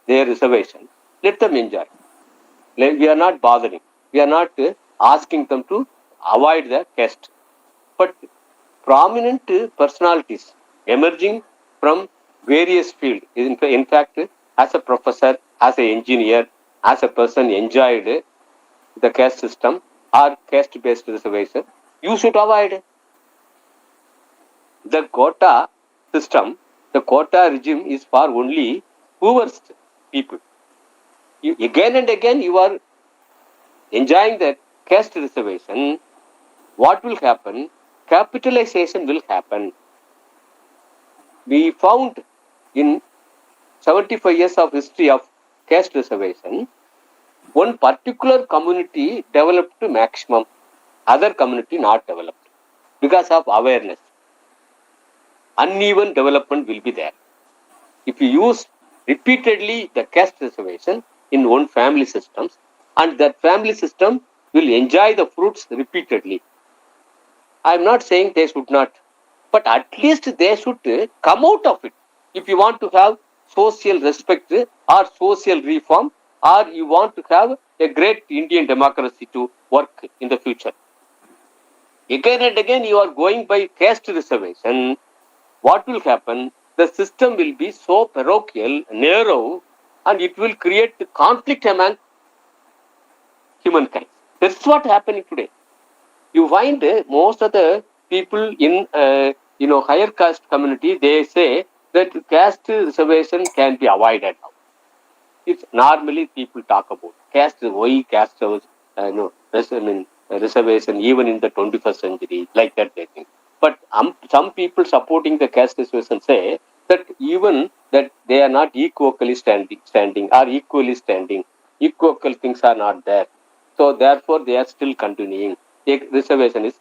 their reservation, let them enjoy. We are not bothering. We are not asking them to avoid the caste. But prominent personalities emerging from various fields, in fact, as a professor, as an engineer, as a person enjoyed the caste system or caste-based reservation, you should avoid the quota system. The quota regime is for only poorest people. Again and again, you are enjoying the caste reservation. What will happen? Capitalization will happen. We found in 75 years of history of caste reservation, one particular community developed to maximum, other community not developed because of awareness. Uneven development will be there. If you use repeatedly the caste reservation in one family systems, and that family system will enjoy the fruits repeatedly. I am not saying they should not, but at least they should come out of it. If you want to have social respect or social reform, or you want to have a great Indian democracy to work in the future. Again and again, you are going by caste reservation. What will happen? The system will be so parochial, narrow, and it will create conflict among humankind. That's what happening today. You find most of the people in higher caste community, they say that caste reservation can be avoided now. It's normally people talk about caste, why caste reservation even in the 21st century, like that they think. But some people supporting the caste reservation say that even that they are not equally standing or equally standing. Equal things are not there. So therefore they are still continuing. The reservation is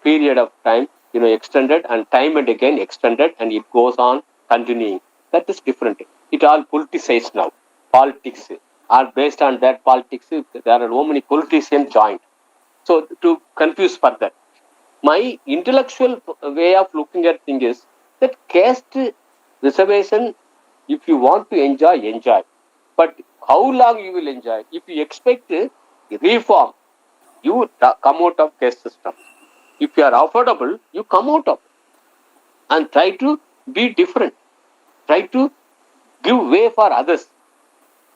period of time extended and time and again extended, and it goes on continuing. That is different. It all politicized now. Politics are based on that politics. There are no many politicians joined. So to confuse further, my intellectual way of looking at things is that caste reservation, if you want to enjoy, enjoy. But how long you will enjoy? If you expect reform, you come out of caste system. If you are affordable, you come out of it and try to be different. Try to give way for others.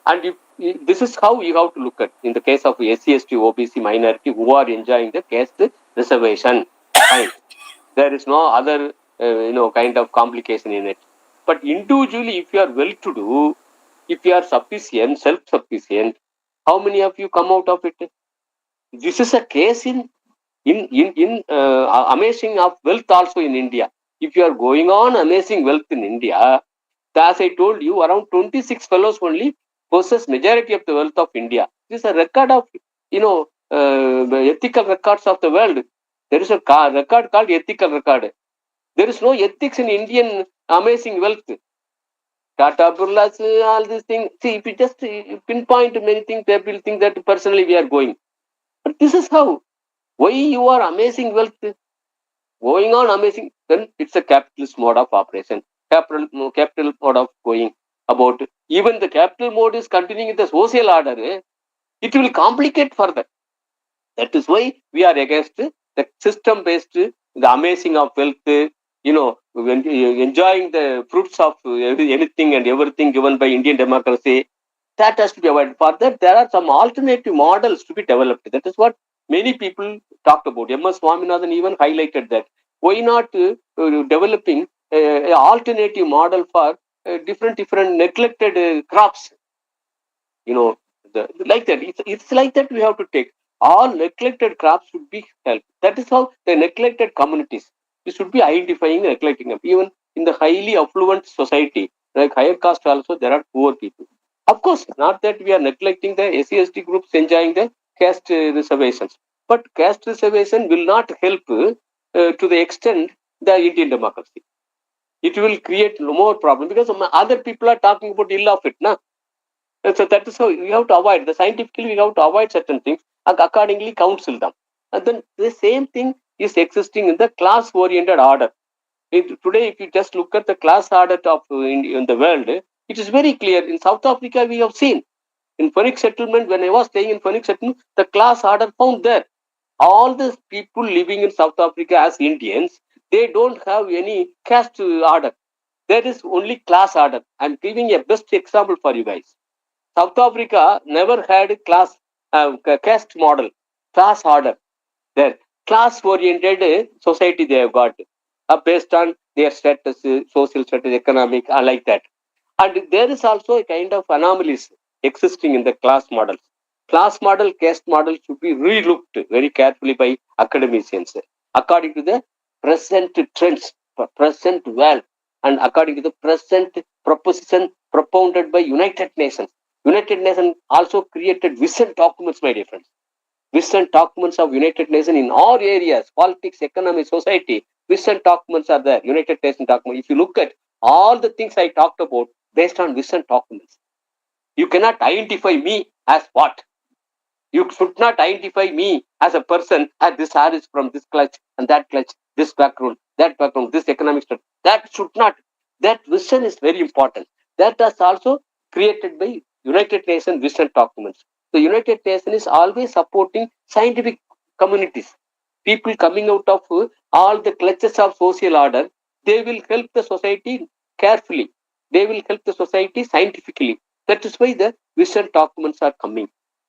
And this is how you have to look at in the case of SC, ST, OBC minority who are enjoying the caste reservation. Fine. There is no other kind of complication in it. But individually, if you are well-to-do, if you are sufficient, self-sufficient, how many of you come out of it? This is a case in amazing of wealth also in India. If you are going on amazing wealth in India, as I told you, around 26 fellows only possess majority of the wealth of India. This is a record of, the ethical records of the world. There is a record called ethical record. There is no ethics in Indian amazing wealth. Tata Birlas, all these things. See, if you just pinpoint many things, they will think that personally we are going. But this is how. Why you are amazing wealth? Going on amazing, then it's a capitalist mode of operation. Capital mode of going about. Even the capital mode is continuing in the social order. It will complicate further. That is why we are against the system-based, the amazing of wealth, enjoying the fruits of anything and everything given by Indian democracy. That has to be avoided. For that, there are some alternative models to be developed. That is what many people talked about. M.S. Swaminathan even highlighted that. Why not developing an alternative model for different neglected crops? Like that. It's like that we have to take. All neglected crops should be helped. That is how the neglected communities, we should be identifying and neglecting them. Even in the highly affluent society, like higher caste also, there are poor people. Of course, not that we are neglecting the SC/ST groups enjoying the caste reservations, but caste reservation will not help to the extent the Indian democracy. It will create more problem because other people are talking about ill of it, na. So that is how we have to avoid. The scientifically we have to avoid certain things and accordingly counsel them. And then the same thing is existing in the class-oriented order. Today, if you just look at the class order of in the world, it is very clear. In South Africa, we have seen in Phoenix settlement, when I was staying in Phoenix settlement, the class order found there. All these people living in South Africa as Indians, they don't have any caste order. There is only class order. I'm giving a best example for you guys. South Africa never had a caste model, class order. Their class-oriented society they have got based on their status, social status, economic, like that. And there is also a kind of anomalies existing in the class models. Class model, caste model should be relooked very carefully by academicians according to the present trends, present world, and according to the present proposition propounded by United Nations. United Nations also created vision documents, my dear friends. Vision documents of United Nations in all areas, politics, economy, society. Vision documents are there, United Nations documents. If you look at all the things I talked about based on vision documents, you cannot identify me as what? You should not identify me as a person as this hair is from this clutch and that clutch, this background, this economic structure. That should not. That vision is very important. That is also created by United Nations vision documents. The United Nations is always supporting scientific communities. People coming out of all the clutches of social order, they will help the society carefully. They will help the society scientifically. That is why the vision documents are coming.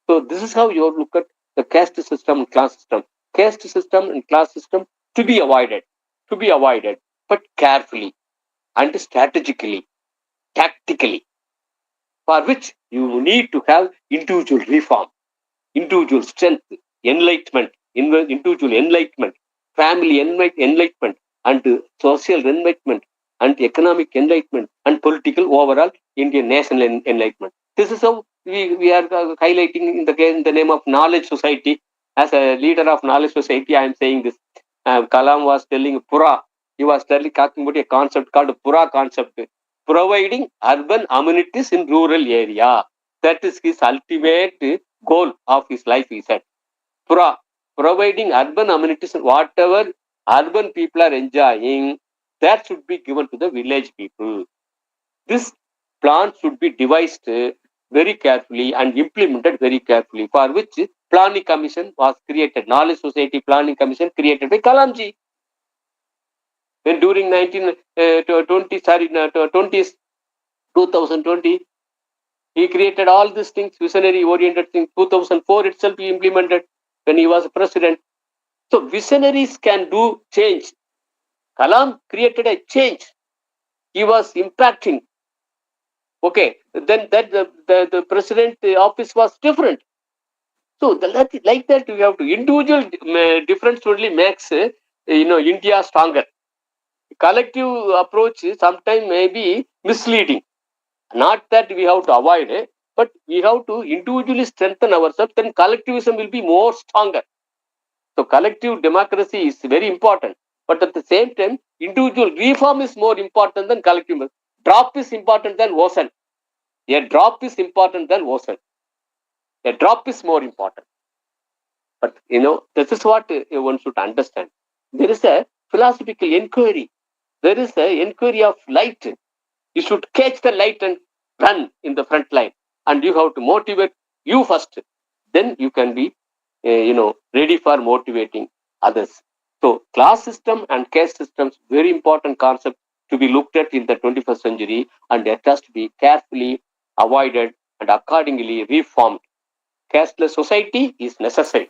So this is how you look at the caste system and class system. Caste system and class system to be avoided, but carefully and strategically, tactically, for which you need to have individual reform, individual strength, enlightenment, individual enlightenment, family enlightenment, and social enlightenment, and economic enlightenment, and political overall Indian national enlightenment. This is how we are highlighting in the name of knowledge society. As a leader of knowledge society, I am saying this. Kalam was telling Pura. He was talking about a concept called Pura concept, providing urban amenities in rural area. That is his ultimate goal of his life, he said. Providing urban amenities, whatever urban people are enjoying, that should be given to the village people. This plan should be devised very carefully and implemented very carefully, for which planning commission was created. Knowledge Society Planning Commission created by Kalamji. Then during 2020, he created all these things, visionary oriented things. 2004 itself he implemented when he was president. So visionaries can do change. Kalam created a change. He was impacting. Okay, then that the president office was different. So like that we have to individual difference only makes India stronger. Collective approach sometimes may be misleading. Not that we have to avoid it, But we have to individually strengthen ourselves, then collectivism will be more stronger. So collective democracy is very important. But at the same time, individual reform is more important than collective. Drop is important than ocean. A drop is important than ocean. A drop is more important. But this is what one should understand. There is a philosophical inquiry. There is an inquiry of light. You should catch the light and run in the front line. And you have to motivate you first. Then you can be, ready for motivating others. So class system and caste systems, very important concept to be looked at in the 21st century, and it has to be carefully avoided and accordingly reformed. Casteless society is necessary.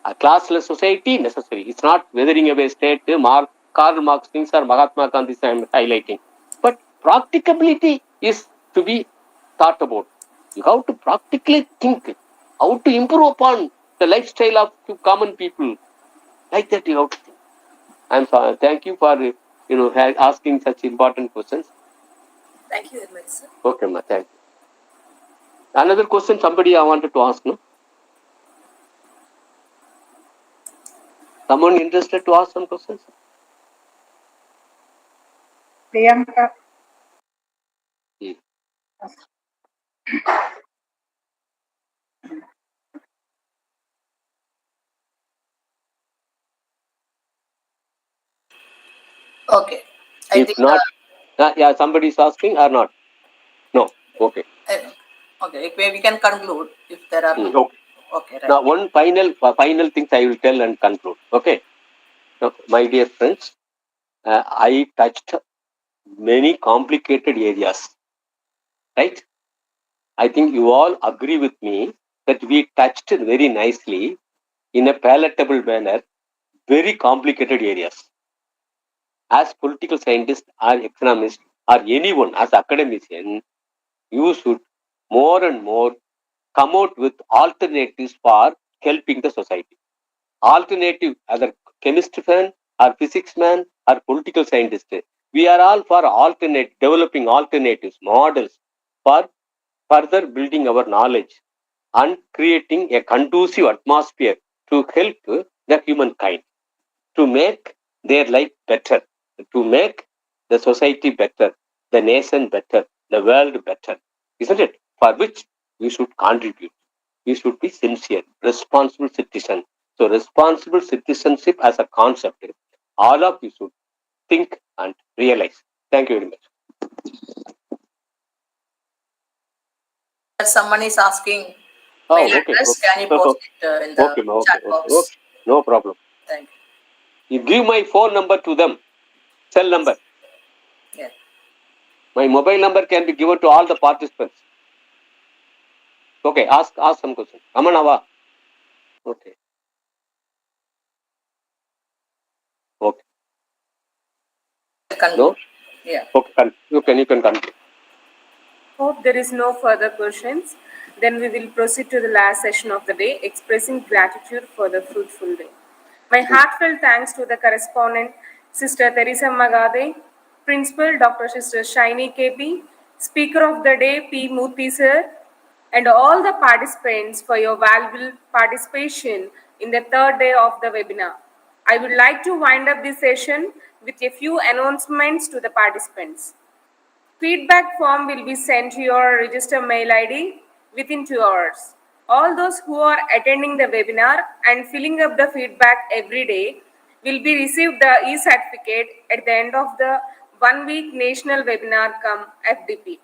A classless society necessary. It's not weathering away state. Karl Marx things or Mahatma Gandhi I'm highlighting. But practicability is to be thought about. You have to practically think how to improve upon the lifestyle of common people. Like that you have to think. I'm sorry. Thank you for asking such important questions. Thank you very much, sir. Okay, ma. Thank you. Another question somebody I wanted to ask, no? Someone interested to ask some questions? Priyanka. Yeah. Okay. I If think. not, somebody is asking or not? No. Okay. Okay. We can conclude if there are. Okay. Okay. Right. Now, one final things I will tell and conclude. Okay. Now, my dear friends, I touched many complicated areas. Right? I think you all agree with me that we touched very nicely in a palatable manner very complicated areas. As political scientists or economists or anyone as academician, you should more and more come out with alternatives for helping the society. Alternative, either chemist fan or physics man or political scientist, we are all for developing alternatives, models for further building our knowledge and creating a conducive atmosphere to help the humankind, to make their life better, to make the society better, the nation better, the world better, isn't it? For which we should contribute. We should be sincere, responsible citizen. So responsible citizenship as a concept, all of you should think and realize. Thank you very much. Someone is asking Oh, mail okay. address. Can you post it in the chat box? Okay. No problem. Thank You give my phone number to them, cell number. you. Yeah. My mobile number can be given to all the participants. Okay, ask some question. Amanava. Okay. Okay. No? Yeah. Okay, you can continue. Hope there is no further questions. Then we will proceed to the last session of the day, expressing gratitude for the fruitful day. My heartfelt thanks to the correspondent, Sister Teresa Magade, Principal Dr. Sister Shiny KP, Speaker of the Day P. Murthy Sir, and all the participants for your valuable participation in the third day of the webinar. I would like to wind up this session with a few announcements to the participants. Feedback form will be sent to your registered mail ID within 2 hours. All those who are attending the webinar and filling up the feedback every day will be received the e-certificate at the end of the 1 week national webinar come FDP.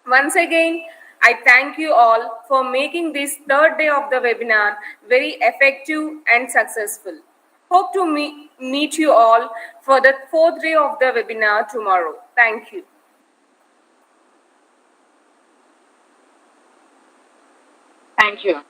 Once again, I thank you all for making this third day of the webinar very effective and successful. Hope to meet you all for the fourth day of the webinar tomorrow. Thank you. Thank you.